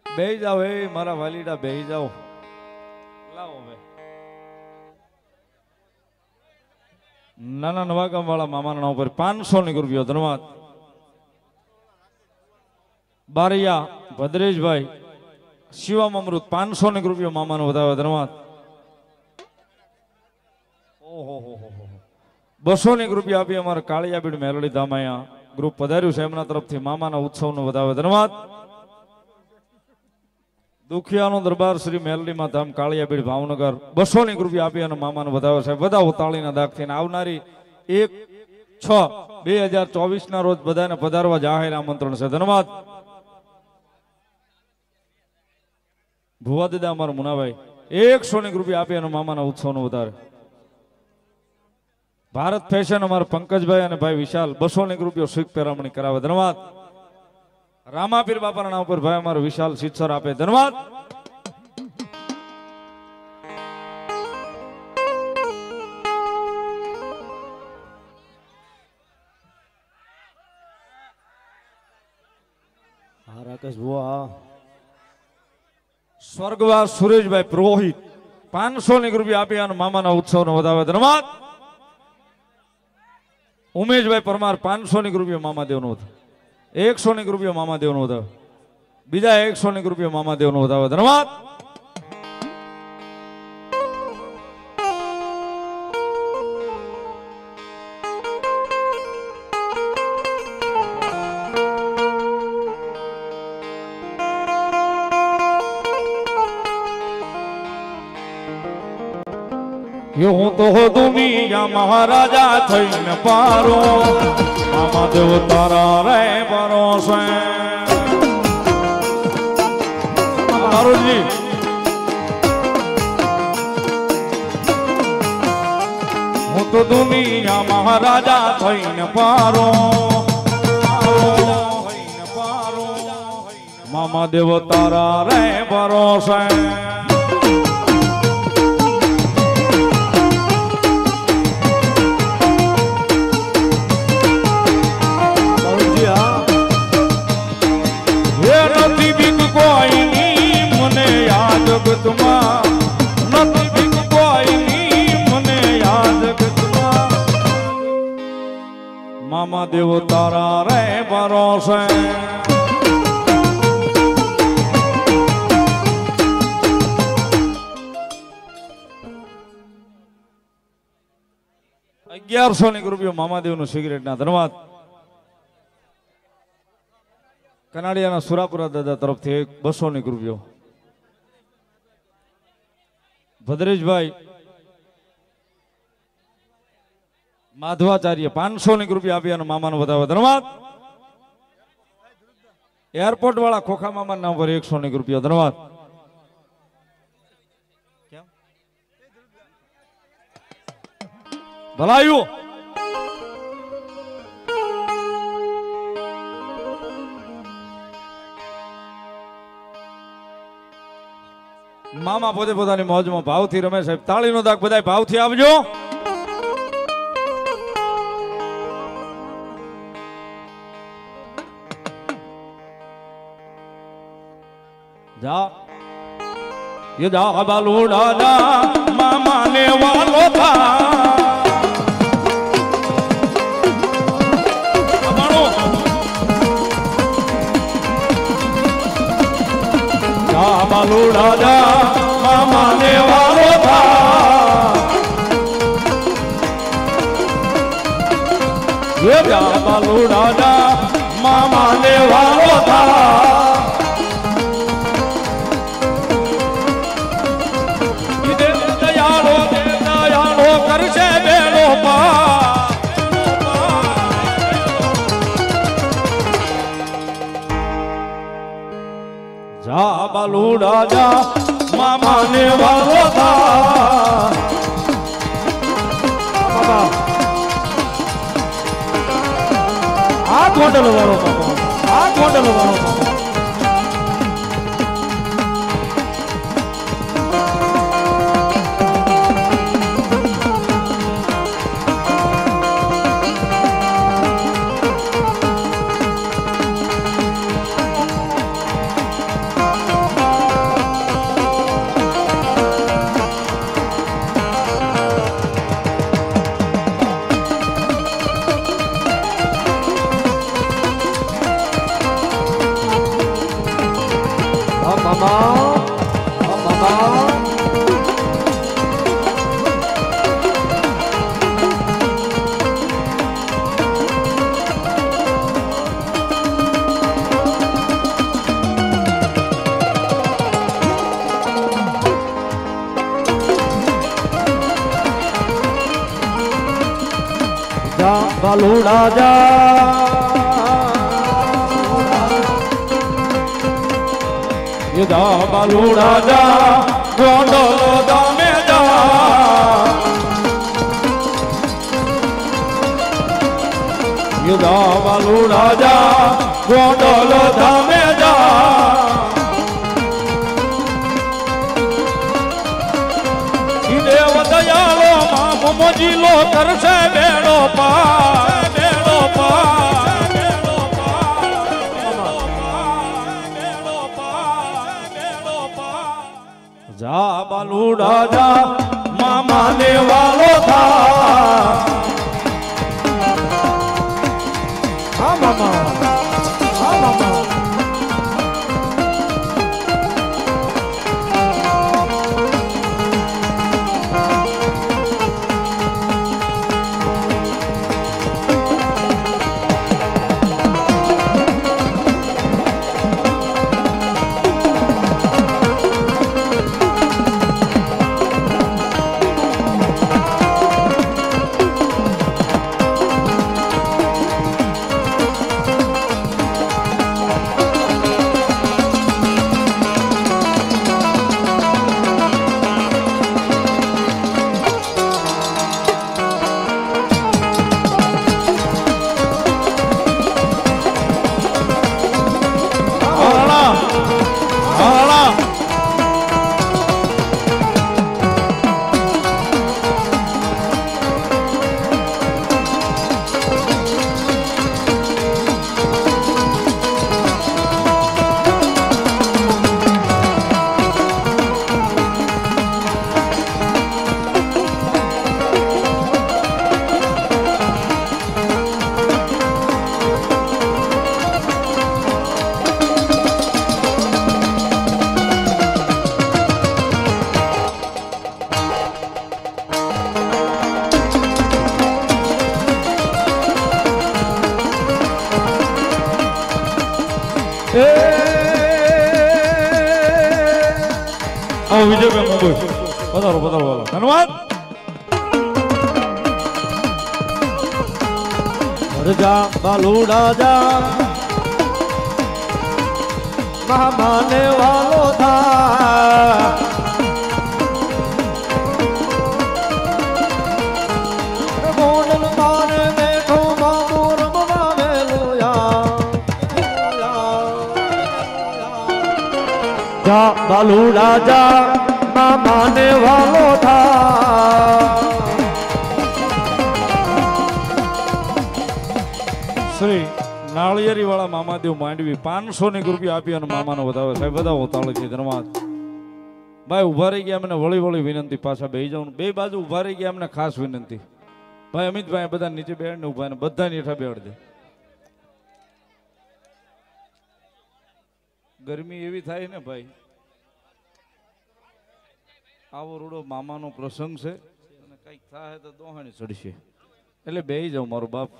બેહી જાઓ એ મારા વાલીડા બેહી જાઓ લાવો ભાઈ નાના નવાગામ વાળા મામાના નામ પર 500 રૂપિયા ધન્યવાદ બારિયા ભદ્રેશભાઈ શિવામ અમૃત 500 રૂપિયા મામાનો વધારે ધન્યવાદ ઓહો 200 રૂપિયા આપી અમારા કાળિયાબીડ મેલડી ધામયા ગ્રુપ પધાર્યું છે એમના તરફથી મામાના ઉત્સવનો વધારે ધન્યવાદ દુખિયાનો દરબાર શ્રી મેલડીમાં ધામ કાળિયાબીડ ભાવનગર 200 રૂપિયા આપી અને મામાનો વધારે છે બધા ઉતાળીના દાખથી આવનારી 1/6/2024 ના રોજ બધાને પધારવા જાહેર આમંત્રણ છે ધન્યવાદ ભુવા દાદા અમારા મુનાભાઈ 100 રૂપિયા આપી અને મામાના ઉત્સવનો વધારે. ભારત ફેશન અમારા પંકજભાઈ અને ભાઈ વિશાલ 200 રૂપિયા સ્વીક પેરામણી કરાવે. ધન્યવાદ. રામાપીર બાપાના નામ પર ભાઈ અમારો વિશાલ સિત્સર આપે. ધન્યવાદ. રાકેશ ભુવા સ્વર્ગવાસ સુરેશભાઈ પુરોહિત 500 રૂપિયા આપી અને મામાના ઉત્સવનો વધાવે. ધન્યવાદ. ઉમેશભાઈ પરમાર 500 રૂપિયા મામાદેવનો વધાવે. 100 રૂપિયા મામાદેવનો વધાવે. બીજા 100 રૂપિયા મામાદેવનો વધાવે. ધન્યવાદ. હું તો દુનિયા મહારાજા થઈને પારો મામા દેવ તારા રે ભરોસે. તારુજી હું તો દુનિયા મહારાજા થઈને પારો મામા દેવ તારા રે ભરોસે. મામા દેવ તારા રે ભરોસે. 1100 રૂપિયા મામાદેવનું સિગરેટના. ધન્યવાદ. કનાડિયાના સુરાપુરા દાદા તરફથી 200 રૂપિયા. ભદ્રેશભાઈ માધવાચાર્ય 500 રૂપિયા આપી અને મામાનો વધાવે. ધન્યવાદ. એરપોર્ટ વાળા ખોખા મામા નામ પર 100 રૂપિયા. ધન્યવાદ. ભલાયું મામા પોતે પોતાની મોજમાં ભાવથી રમે. સાહેબ તાળીનો દાગ બધા ભાવથી આપજો. જા ये जा बालूड़ा जा मामा ने वालो था जा बालूड़ा जा मामा ने वालो था ये जा बालूड़ा जा मामा ने वालो था जा बालूड़ा जा मामा ने वालो था आ गोंडल वालो आ गोंडल वालो बालूड़ा जा યદા બાલુડા જા ગોંડલો ધામે જા યદા બાલુડા જા ગોંડલો ધામે જા દેવ દયાળો માં મોજીલો કરશે બેડો પાર બેડો પાર બેડો પાર જા બાલુડા જા મામા ને વાલો થા હા મામા હા મામા વિજયભાઈ મુંબઈ પધારો પધારો વાલો ધન્યવાદ જા બાલુડા જા મહામાને વાલો થા ગોંડલ મારે બેઠો મામો રમવા વેલુયા જા બાલુડા જા મામાને વાલો થા શ્રી નાળિયેરી વાળા મામાદેવ માંડવી 500 ની રૂપિયા આપી અને મામાનો વધાવે સાહેબ વધાવો તાળકી ધન્યવાદ ભાઈ ઉભા રહી ગયા અમને વળી વળી વિનંતી પાછા બેહી જાવ બે બાજુ ઉભા રહી ગયા અમને ખાસ વિનંતી ભાઈ અમિતભાઈ બધા નીચે બેડ ને ઉભા ને બધા હેઠા બેડ દે ગરમી એવી થાય ને ભાઈ આવો રૂડો મામાનો પ્રસંગ છે અને કઈક થાય તો દોહાણી ચડશે એટલે બેહી જાવ મારો બાપ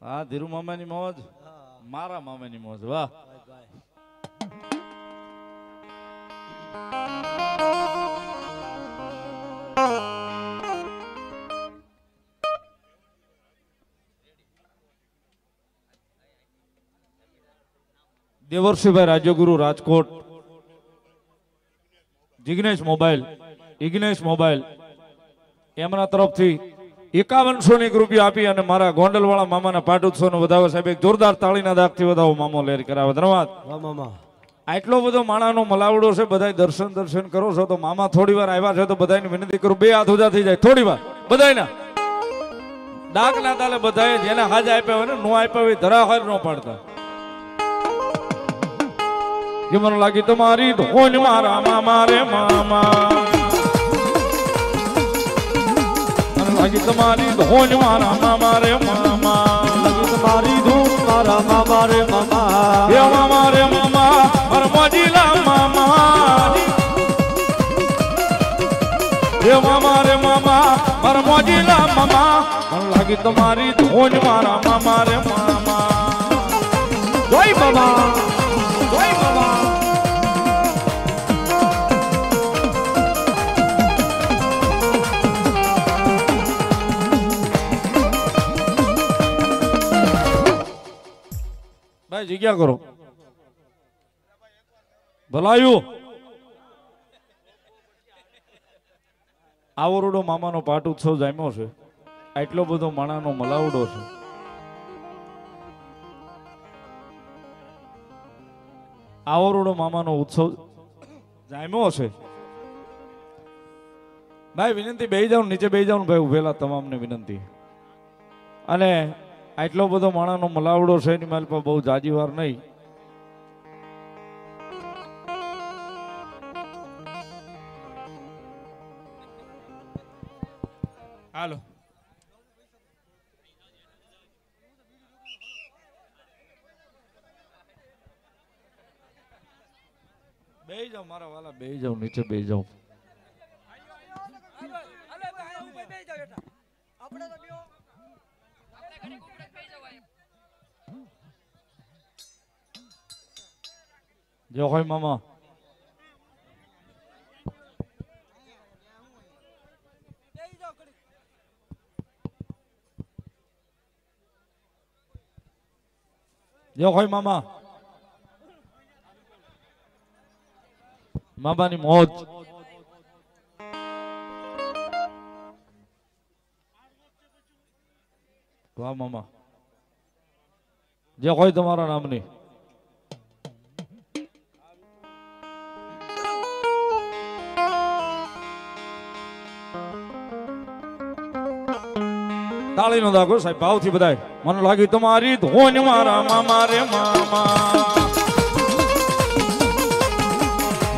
હા ધીરુ મામાની મોજ મારા મામાની મોજ વાહ દેવર્ષિભાઈ રાજ્યગુરુ રાજકોટ જિગ્નેશ મોબાઈલ એમના તરફથી 5100 ની રૂપિયા આપી અને મારા ગોંડલવાળા મામાના પાટ ઉત્સવનો વધાવો સાહેબ એક જોરદાર તાળીના દાગથી વધાવો મામો લેર કરાવે ધન્યવાદ મામા આટલો બધો માણાનો મલાવડો છે બધાય દર્શન કરો છો તો મામા થોડી વાર આવ્યા છે તો બધાને વિનંતી કરું બે હાથ ઉજા થઈ જાય થોડી વાર બધાયના ડાક ના તાલે બધાએ જેને હાજ આપ્યા હોય ને નો આપ્યા હોય ધરાહાર નો પાડતા કે મને લાગી તમારી ધોન મારા મામા રે મામા મને લાગી તમારી ધોન મારા મામા રે મામા લાગી તમારી ધૂન મારા મામા રે મામા એ મામા રે મામા માર મોજીલા મામા એ મામા રે મામા માર મોજીલા મામા મને લાગી તમારી ધોન મારા મામા રે મામા જય મામા જય મામા ભાઈ જગ્યા કરો ભલાયું આવરોડો મામાનો પાટ ઉત્સવ જામ્યો છે. આટલો બધો માણાનો મલાવડો છે. આવરોડો મામાનો ઉત્સવ જામ્યો છે. ભાઈ વિનંતી બેહી જાવ, નીચે બેહી જાવ ભાઈ, ઉભેલા તમામને વિનંતી. અને આટલો બધો માણાનો મલાવડો છે એની મારી પાસે બહુ જાજી વાર નહીં. હાલો બેહી જાવ મારા વાલા, બેહી જાવ, નીચે બેહી જાવ. જો હોય મામા જો હોય મામા, મામાની મોજ. વાહ મામા, જે હોય તમારા નામની. તાળી નો દાખો સાહેબ, ભાવથી બધાય. મને લાગ્યું તમારી ધોન મારા મામા રે મામા,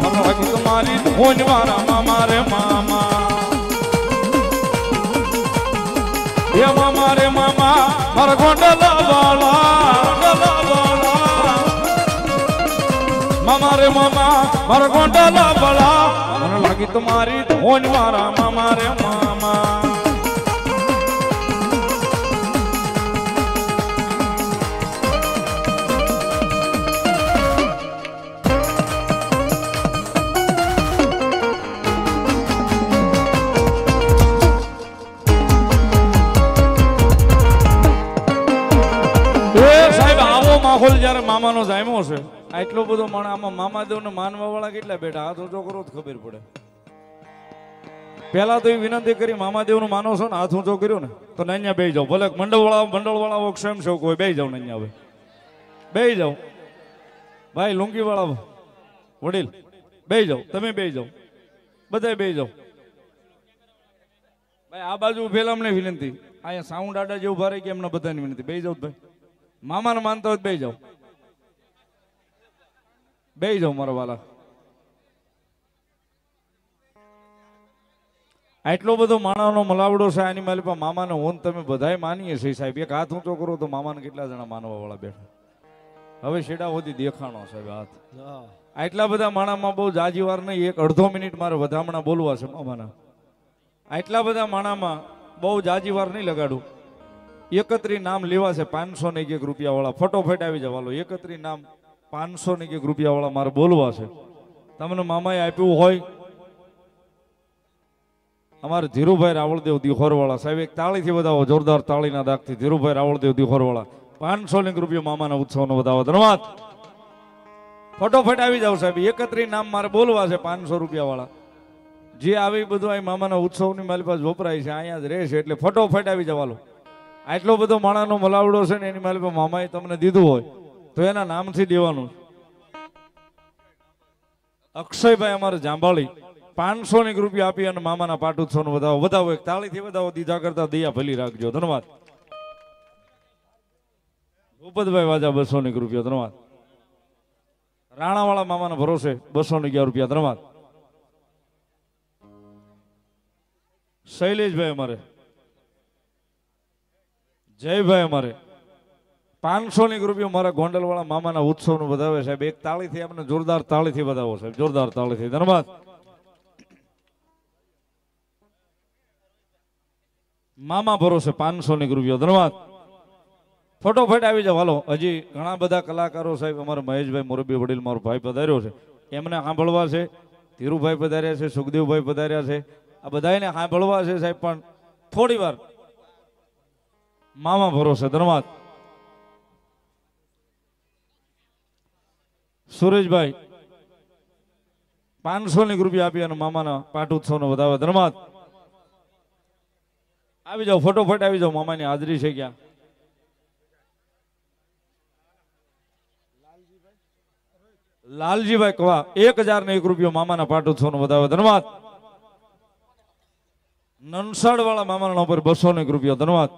મને લાગ્યું તમારી ધોન મારા મામા રે મામા. એ મામા રે મામા મારા ગોંડલા વાળા, મામા રે મામા મારા ગોંડલા વાળા. મને લાગી તમારી ધોન મારા મામા રે મામા. માહોલ જયારે મામાનો જામ્યો છે, આટલો બધો માણસ આમાં મામાદેવ ને માનવા વાળા કેટલા બેઠા, હાથ ઊંચો કરો તો ખબર પડે. પેલા તો એ વિનંતી કરી, મામાદેવ નું માનો છો ને, હાથ ઊંચો કર્યો ને તો અહીંયા બેસી જાવ. ભલે મંડળ વાળા સ્વયંસેવક હોય, બેસી જાવ ને, અહીંયા હવે બેસી જાવ. ભાઈ લુંગી વાળા વડીલ બેસી જાવ, તમે બેસી જાવ, બધા બેસી જાવ. ભાઈ આ બાજુ પેલા અમને વિનંતી, અહીંયા સાઉન્ડ આડા જેવું ભારે કે એમને બધાની વિનંતી, બેસી જાવ ભાઈ. મામાને માનતા હોય બેસી જાવ, બેસી જાવ મારા વાલા. આટલો બધો માણાનો મલાવડો છે આની મારી પાસે. મામાને હોન તમે બધાય માનીએ છીએ સાહેબ. એક હાથ ઊંચો કરો તો મામાને કેટલા જણા માનવા વાળા બેઠા. હવે શેડા સુધી દેખાણો સાહેબ હાથ. આટલા બધા માણામાં બહુ જાજી વાર નહીં, એક અડધો મિનિટ મારે વધામણા બોલવા છે મામાના. આટલા બધા માણામાં બહુ જાજી વાર નહીં લગાડું. 31 નામ લેવા છે 501 રૂપિયા વાળા, ફટોફટ આવી જવાલો. 31 નામ 501 રૂપિયા વાળા મારે બોલવા છે. તમને મામાએ આપ્યું હોય, અમારે ધીરુભાઈ રાવળદેવ દિહોર વાળા સાહેબ, એક તાળીથી વધાવો, જોરદાર તાળીના દાગથી. ધીરુભાઈ રાવળદેવ દિહોર વાળા 501 રૂપિયા મામાના ઉત્સવનો વધાવો. ધન્યવાદ. ફટોફટ આવી જાવ સાહેબ. 31 નામ મારે બોલવા છે 500 રૂપિયા વાળા. જે આવી બધું આ મામાના ઉત્સવની મારી પાસે વપરાય છે, અહીંયા જ રહેશે, એટલે ફટોફટ આવી જવાલો. આટલો બધો માણાનો મલાવડો છે ને એની મારી પાસે મામાએ તમને દીધું હોય તો એના નામથી દેવાનું. અક્ષયભાઈ અમારે જાંબાળી 501 રૂપિયા આપી અને મામાના પાટ ઉત્સવનો વધાવો. વધાવો, એક તાળીથી વધાવો. દીધા કરતા દયા ભલી રાખજો. ધન્યવાદ. ભૂપતભાઈ વાજા 201 રૂપિયા. ધન્યવાદ. રાણાવાળા મામાના ભરોસે 211 રૂપિયા. ધન્યવાદ. શૈલેષભાઈ અમારે, જયભાઈ અમારે 501 રૂપિયા મારા ગોંડલ વાળા મામાના ઉત્સવનું વધાવે સાહેબ. એક તાળીથી આપણે જોરદાર તાળીથી વધાવો સાહેબ, જોરદાર તાળીથી. ધન્યવાદ. મામા ભરોસે 501 રૂપિયા. ધન્યવાદ. ફટોફટ આવી જાવ. હાલો, હજી ઘણા બધા કલાકારો સાહેબ, અમારે મહેશભાઈ મોરબી વડીલ મારો ભાઈ પધાર્યો છે, એમને સાંભળવા છે. ધીરુભાઈ પધાર્યા છે, સુખદેવભાઈ પધાર્યા છે, આ બધાને સાંભળવા છે સાહેબ. પણ થોડી વાર મામા ભરોસે. ધન્યવાદ. સુરેશભાઈ 500 રૂપિયા આપી અને મામાના પાઠ ઉત્સવનો વધાવે ધન્યવાદ. આવી જાઓ, ફટોફટ આવી જાઓ, મામાની હાજરી છે ક્યાં? લાલજીભાઈ કવા 1001 રૂપિયો મામાના પાઠ ઉત્સવનો વધાવે ધન્યવાદ. નનસાડ વાળા મામાના ઉપર 201 રૂપિયો ધન્યવાદ.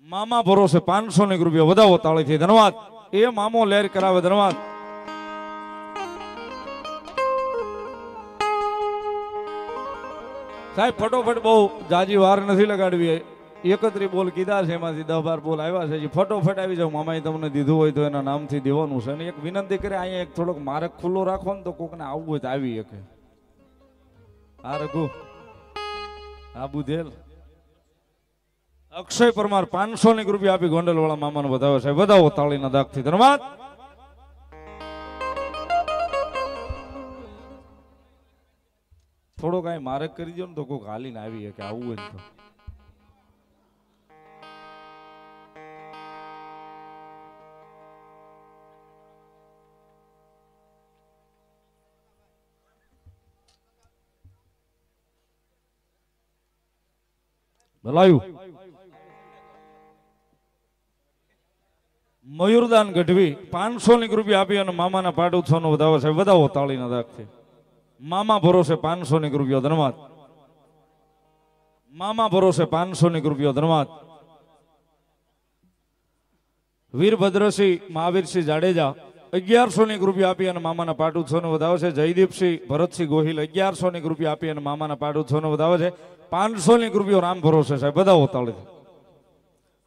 મામા ભરોસે 501 રૂપિયો વધાવો તાળીથી ધન્યવાદ. એ મામો લહેર કરાવે ધન્યવાદ. સાહેબ ફટોફટ બહુ જાજી વાર નથી લગાડવી. 31 બોલ કીધા છે, એમાંથી 10-12 બોલ આવ્યા છે. ફટોફટ આવી જાવ, મામાએ તમને દીધું હોય તો એના નામથી દેવાનું છે. અને એક વિનંતી કરે, અહીંયા એક થોડોક માર્ગ ખુલ્લો રાખો ને તો કોકને આવવું હોય તો આવી શકે. આ રઘુ, આ બુધેલ, અક્ષય પરમાર 501 રૂપિયા આપી ગોંડલ વાળા મામાને વધાવે છે. વધાવો તાળીના દાગથી ધન્યવાદ. થોડો કઈ માર્ગ કરી દો ને તો કોક હાલીને આવી શકે, આવવું હોય તો. ભલાયું મયુરદાન ગઢવી 501 રૂપિયા આપી અને મામાના પાઠ ઉત્સવનો વધાવો છે. વધાવો તાળીના દાગથી. મામા ભરોસે 501 રૂપિયો ધન્યવાદ. મામા ભરોસે 501 રૂપિયો ધન્યવાદ. વીરભદ્રસિંહ મહાવીરસિંહ જાડેજા 1101 રૂપિયા આપી અને મામાના પાઠ ઉત્સવનો વધાવો છે. જયદીપસિંહ ભરતસિંહ ગોહિલ 1101 રૂપિયા આપી અને મામાના પાઠ ઉત્સવનો વધાવો છે. 501 રૂપિયો રામ ભરોસે સાહેબ, વધાવો તાળીથી.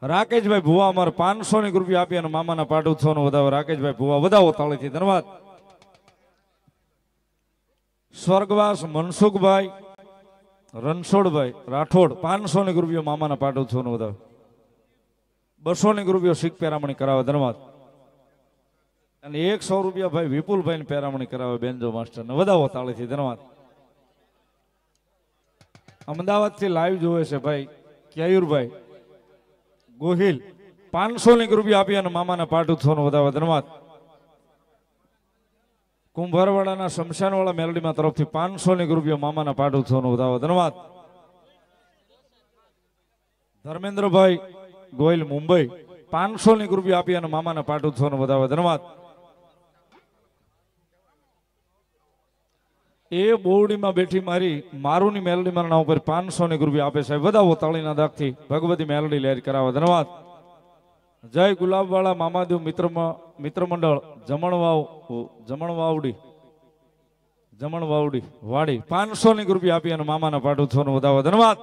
રાકેશભાઈ ભુવા અમારે 501 રૂપિયા આપી અને મામાના પાઠ ઉત્સવનો વધાવો. રાકેશભાઈ ભુવા, વધાવો તાળીથી ધન્યવાદ. સ્વર્ગવાસ મનસુખભાઈ રણછોડભાઈ રાઠોડ 501 રૂપિયો મામાના પાઠ ઉત્સવનો વધાવો. 201 રૂપિયો શીખ પેરામણી કરાવે ધન્યવાદ. અને 100 રૂપિયા ભાઈ વિપુલભાઈ પેરામણી કરાવે બેન્જો માસ્ટર ને, વધાવો તાળીથી ધન્યવાદ. અમદાવાદ થી લાઈવ જોવે છે ભાઈ ક્યાયુરભાઈ ગોહિલ 501 રૂપિયા આપી અને મામાના પાઠ ઉત્સવનો વધાવે ધન્યવાદ. કુંભારવાડાના શમશાનવાળા મેલડીમાં તરફથી 501 રૂપિયા મામાના પાઠ ઉત્સવનો વધાવે ધન્યવાદ. ધર્મેન્દ્રભાઈ ગોહિલ મુંબઈ 501 રૂપિયા આપી અને મામાના પાઠ ઉત્સવનો વધાવે ધન્યવાદ. એ બોવડીમાં બેઠી મારી મારુની મેલડી મારા નામ ઉપર 501 રૂપિયા આપે સાહેબ, વધાવો તાળીના દાગથી. ભગવતી મેલડી લહેર કરાવે ધન્યવાદ. જય ગુલાબવાળા મામાદેવ મિત્ર મંડળ જમણવાવડી વાડી 501 રૂપિયા આપી અને મામાના પાઠ ઉત્સવનો વધાવો ધન્યવાદ.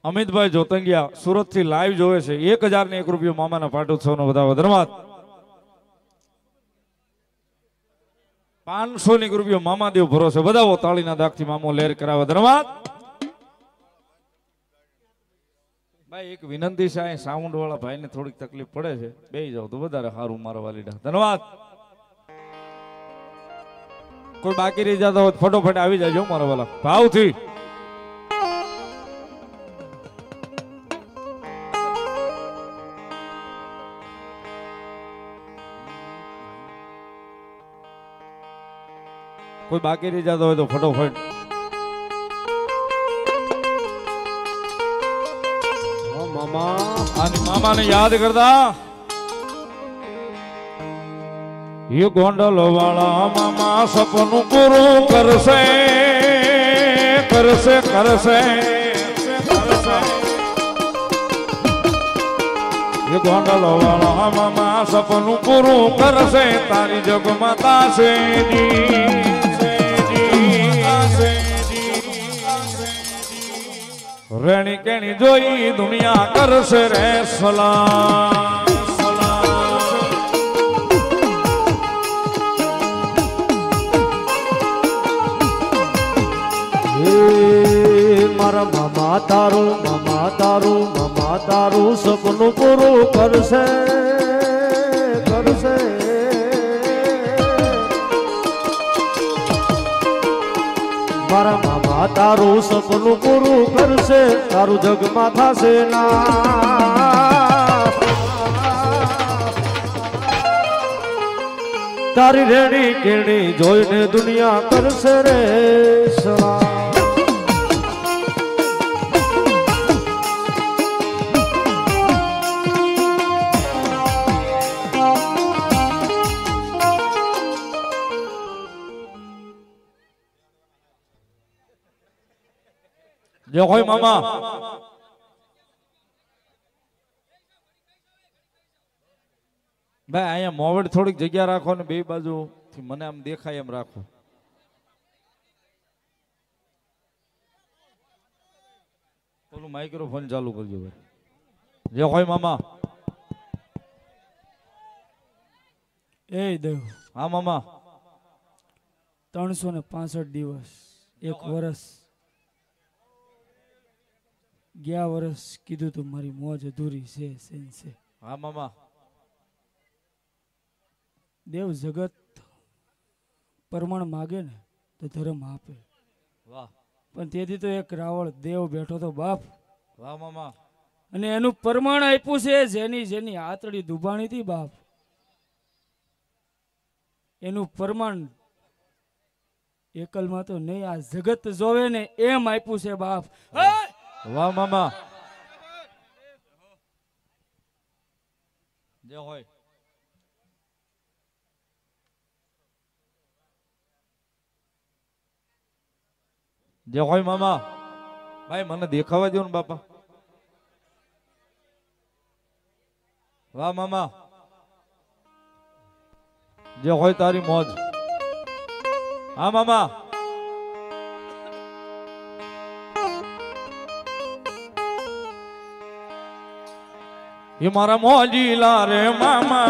અમિતભાઈ જોતંગિયા સુરત થી લાઈવ જોવે છે, 1001 રૂપિયો મામાના પાઠ ઉત્સવનો વધાવો ધન્યવાદ. 501 રૂપિયો મામાદેવ ભરોસે, વધાવો તાળીના દાગથી મામો લહેર કરાવે ધન્યવાદ. ભાઈ એક વિનંતી છે, સાઉન્ડ વાળા ભાઈને થોડીક તકલીફ પડે છે, બેસી જાવ તો વધારે સારું મારા વાલીડા. ધન્યવાદ. કોઈ બાકી રહી જતા હોય ફટોફટ આવી જાજો મારા વાલા ભાવથી. કોઈ બાકી રહી જતો હોય તો ફટોફટ. મામાને યાદ કરતા એ ગોંડલ વાળા મામા સપનું પૂરું કરશે કરશે કરશે. એ ગોંડલ વાળા મામા સપનું પૂરું કરશે, તારી જગમાતા છે રેણી કેણી જોઈ દુનિયા કરશે રે સલામ. મારા મામા તારું સપનું પૂરું કરશે કરશે. મારા મામા તારું સપનું પૂરું કરશે, તારું જગમાં થશે ના તારી રેડી કેડી જોઈને દુનિયા કરશે રે સલામ જો હોય મામા ભાઈ અહીંયા મોવડ થોડીક જગ્યા રાખો ને બે બાજુ થી મને આમ દેખાય એમ રાખો. ઓલું માઇક્રોફોન ચાલુ કરજો ભાઈ. જે હોય મામા. એ દેવ હા મામા 365 દિવસ એક વર્ષ ગયા વર્ષ કીધું તું મારી મોજ અધૂરી છે છે. હા મામા. દેવ જગત પરમાણ માગે ને તો ધર્મ આપે. વાહ પણ તેથી તો એક રાવળ દેવ બેઠો તો બાપ. વાહ મામા. અને એનું પરમાણ આપ્યું છે જેની જેની આતડી દુભાણી હતી બાપ એનું પરમાણ એકલમાં તો નહીં આ જગત જોવે ને એમ આપ્યું છે બાપ. વાહ મામા. જે હોય જે હોય મામા. ભાઈ મને દેખાવા દો ને બાપા. વાહ મામા. જે હોય તારી મોજ. હા મામા. એ મારા મોજીલા રે મામા.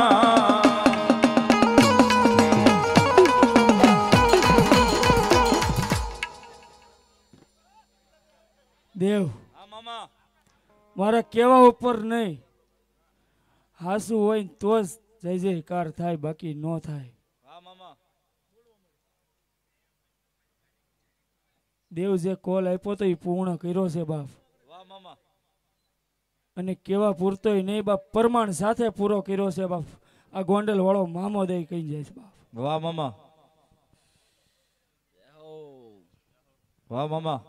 દેવ હા મામા. મારા કેવા ઉપર નહીં હાસુ હોય ને તો જ જય જયકાર થાય બાકી ન થાય. હા મામા. દેવ જે કોલ આપ્યો તો એ પૂર્ણ કર્યો છે બાપ. વાહ મામા. અને કેવા પૂરતોય નહીં બાપ પરમાણ સાથે પૂરો કર્યો છે બાપ. આ ગોંડલ વાળો મામો દઈ કહી જાય છે બાપ. વાહ મામા. વાહ મામા.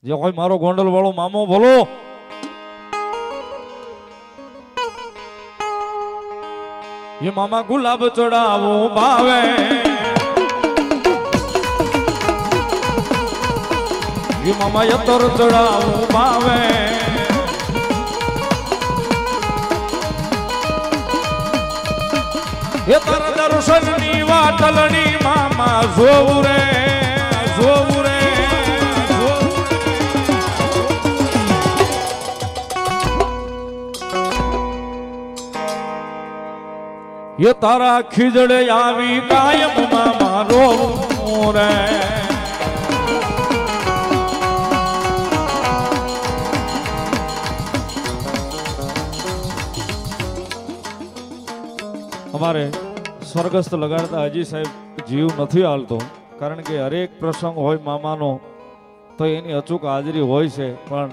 જે કોઈ મારો ગોંડલ વાળો મામો બોલો. એ મામા ગુલાબ ચડાવો ભાવે. એ મામા યતર ચડાવો ભાવે. એ તારા દર્શન ની વાટલની મામા જોવું રે જોવું રે. એ તારા ખીજડે આવી કાયમ મામા રોવું રે. અમારે સ્વર્ગસ્થ લગાડતા હજી સાહેબ જીવ નથી હાલતો કારણ કે હરેક પ્રસંગ હોય મામાનો તો એની અચૂક હાજરી હોય છે. પણ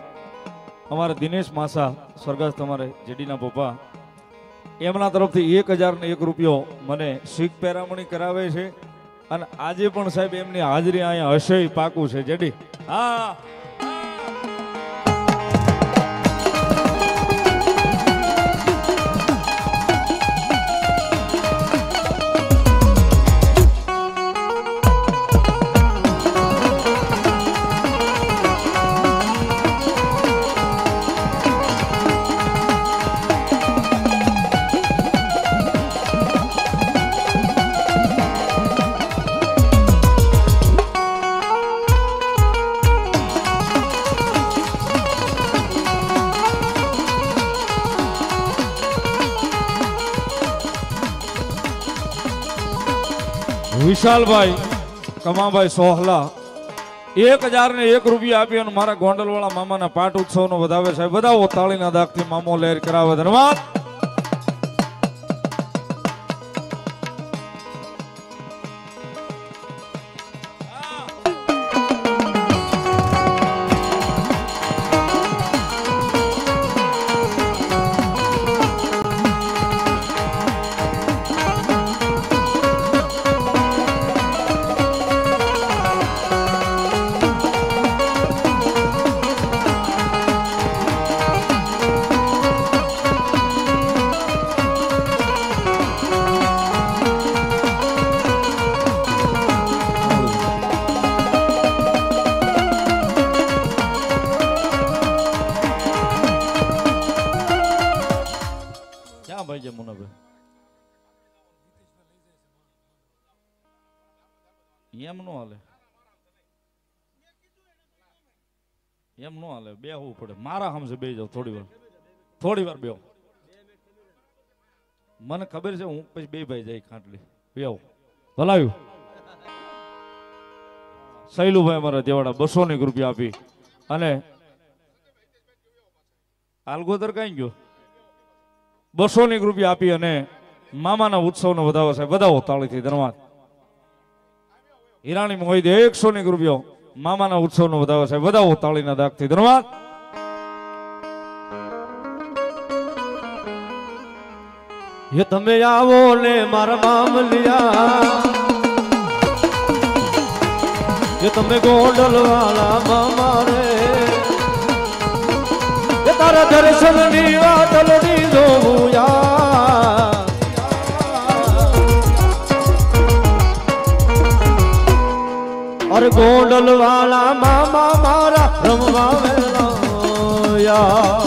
અમારે દિનેશ માસા સ્વર્ગસ્થ અમારે જેડીના પપ્પા એમના તરફથી 1001 રૂપિયો મને શીખ પેરામણી કરાવે છે. અને આજે પણ સાહેબ એમની હાજરી અહીંયા હશે પાકું છે જેડી. હા વિશાલભાઈ કમાભાઈ સોહલા 1001 રૂપિયા આપી અને મારા ગોંડલ વાળા મામાના પાટ ઉત્સવનો વધાવે સાહેબ. બધા તાળીના દાગથી મામો લહેર કરાવે. ધન્યવાદ. એમ નો હાલે, એમ નો હાલે, બેહવું પડે. મારા સમજે બે જાવ થોડી વાર બેહો. મને ખબર છે હું પછી બે ભાઈ જાય ખાટલી બેહો. ભલાયું સૈલુભાઈ અમારા દેવાડા 200 રૂપિયા આપી અને આલગોદર કઈ ગયો 200 રૂપિયા આપી અને મામાના ઉત્સવનો વધાવો સાહેબ, વધાવો તાળીથી. ધન્યવાદ. હિરાણી મોહિત 100 રૂપિયા મામાના ઉત્સવનો વધાવો સાહેબ, વધાવો તાળીના દાગથી. ધન્યવાદ. એ તમે આવો ને મારા મામલિયા, એ તમે ગોંડલ વાળા મામા રે, એ તારા દર્શન ની વાતલડી જોવું યાર. અરે ગોંડલ વાળા મામા મારા રમવા વેલા યાર.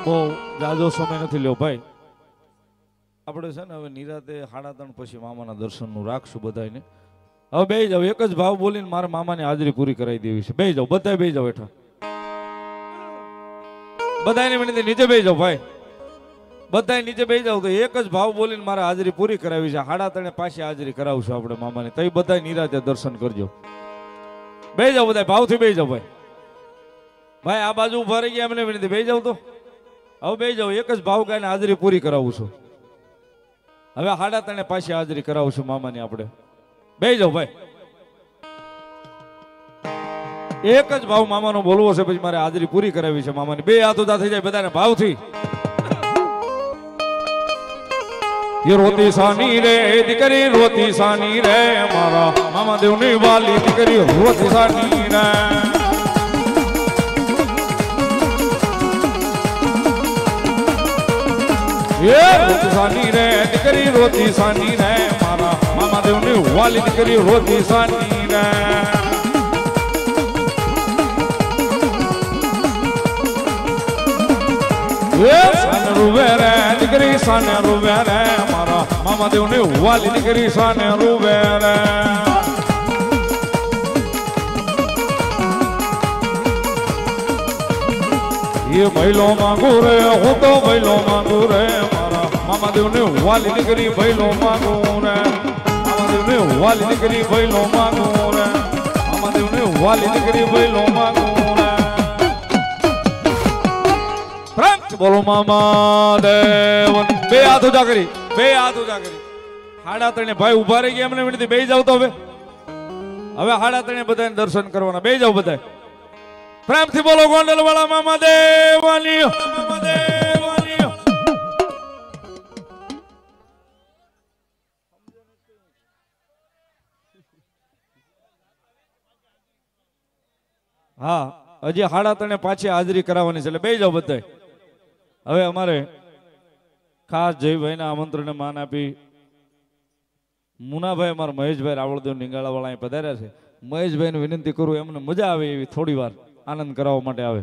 બહુ જાજો સમય નથી લ્યો ભાઈ. આપણે છે ને હવે નિરાતે 3:30 પછી મામાના દર્શનનું રાખશું બધાને. હવે બે જાવ, એક જ ભાવ બોલીને મારા મામાની હાજરી પૂરી કરાવી દેવી છે. બે જાવ, બધા બે જાવ હેઠા. બધાની વિનંતી નીચે બે જાવ ભાઈ, બધા નીચે બે જાવ. તો એક જ ભાવ બોલીને મારે હાજરી પૂરી કરાવી છે. 3:30 પાછી હાજરી કરાવશું આપણે મામાની. તો બધા નિરાતે દર્શન કરજો. બે જાવ બધા, ભાવથી બે જાવ ભાઈ. ભાઈ આ બાજુ ઉભા રહી ગયા, એમને વિનંતી બે જાવ. તો હવે બે જાવ, એક જ ભાવ ગાઈને હાજરી પૂરી કરાવું છું. હવે 3:30 પાછી હાજરી કરાવશું મામાની આપણે. બે જાવ ભાઈ, એક જ ભાવ મામાનો બોલવો છે, પછી મારે હાજરી પૂરી કરાવી છે મામાની. બે હાથ ઉધા થઈ જાય બધાને ભાવથી. ये रोती सानी रे दिकरी रोती सानी रे, मारा मामा देवनी वाली दिकरी रोती सानी रे. ये रोती सानी रे दिकरी रोती सानी रे, मारा मामा देवनी वाली दिकरी रोती सानी रे. સાને રૂવે રે દીકરી સાને રૂવે રે, મારા મામા દેવની વાલી દીકરી સાને રૂવે રે. એ ભૈલો માંગુ રે, હું તો ભૈલો માંગુ રે, મારા મામા દેવની વાલી દીકરી ભૈલો માંગુ રે. મામા દેવની વાલી દીકરી ભૈલો માંગુ રે, મામા દેવની વાલી દીકરી ભૈલો માંગુ રે. બોલો મામા દેવ. બે હાથ ઊંચા કરી, બે હાથ ઊંચા કરી. 3:30 ભાઈ ઉભા રહી ગયા, એમને વિનંતી બે જાવ. તો હવે 3:30 બધાને દર્શન કરવાના. બે જાવ બધા, પ્રેમથી બોલો ગોંડલ વાળા મામા દેવાની. મામા દેવાની. હા, હજી 3:30 પાછી હાજરી કરાવવાની છે, એટલે બે જાવ બધા. હવે અમારે ખાસ જયભાઈના આમંત્રણને માન આપી મુનાભાઈ અમારા મહેશભાઈ રાવળદેવ નિંગાળા વાળા અહીં પધાર્યા છે. મહેશભાઈને વિનંતી કરું, એમને મજા આવે એવી થોડી વાર આનંદ કરાવવા માટે આવે.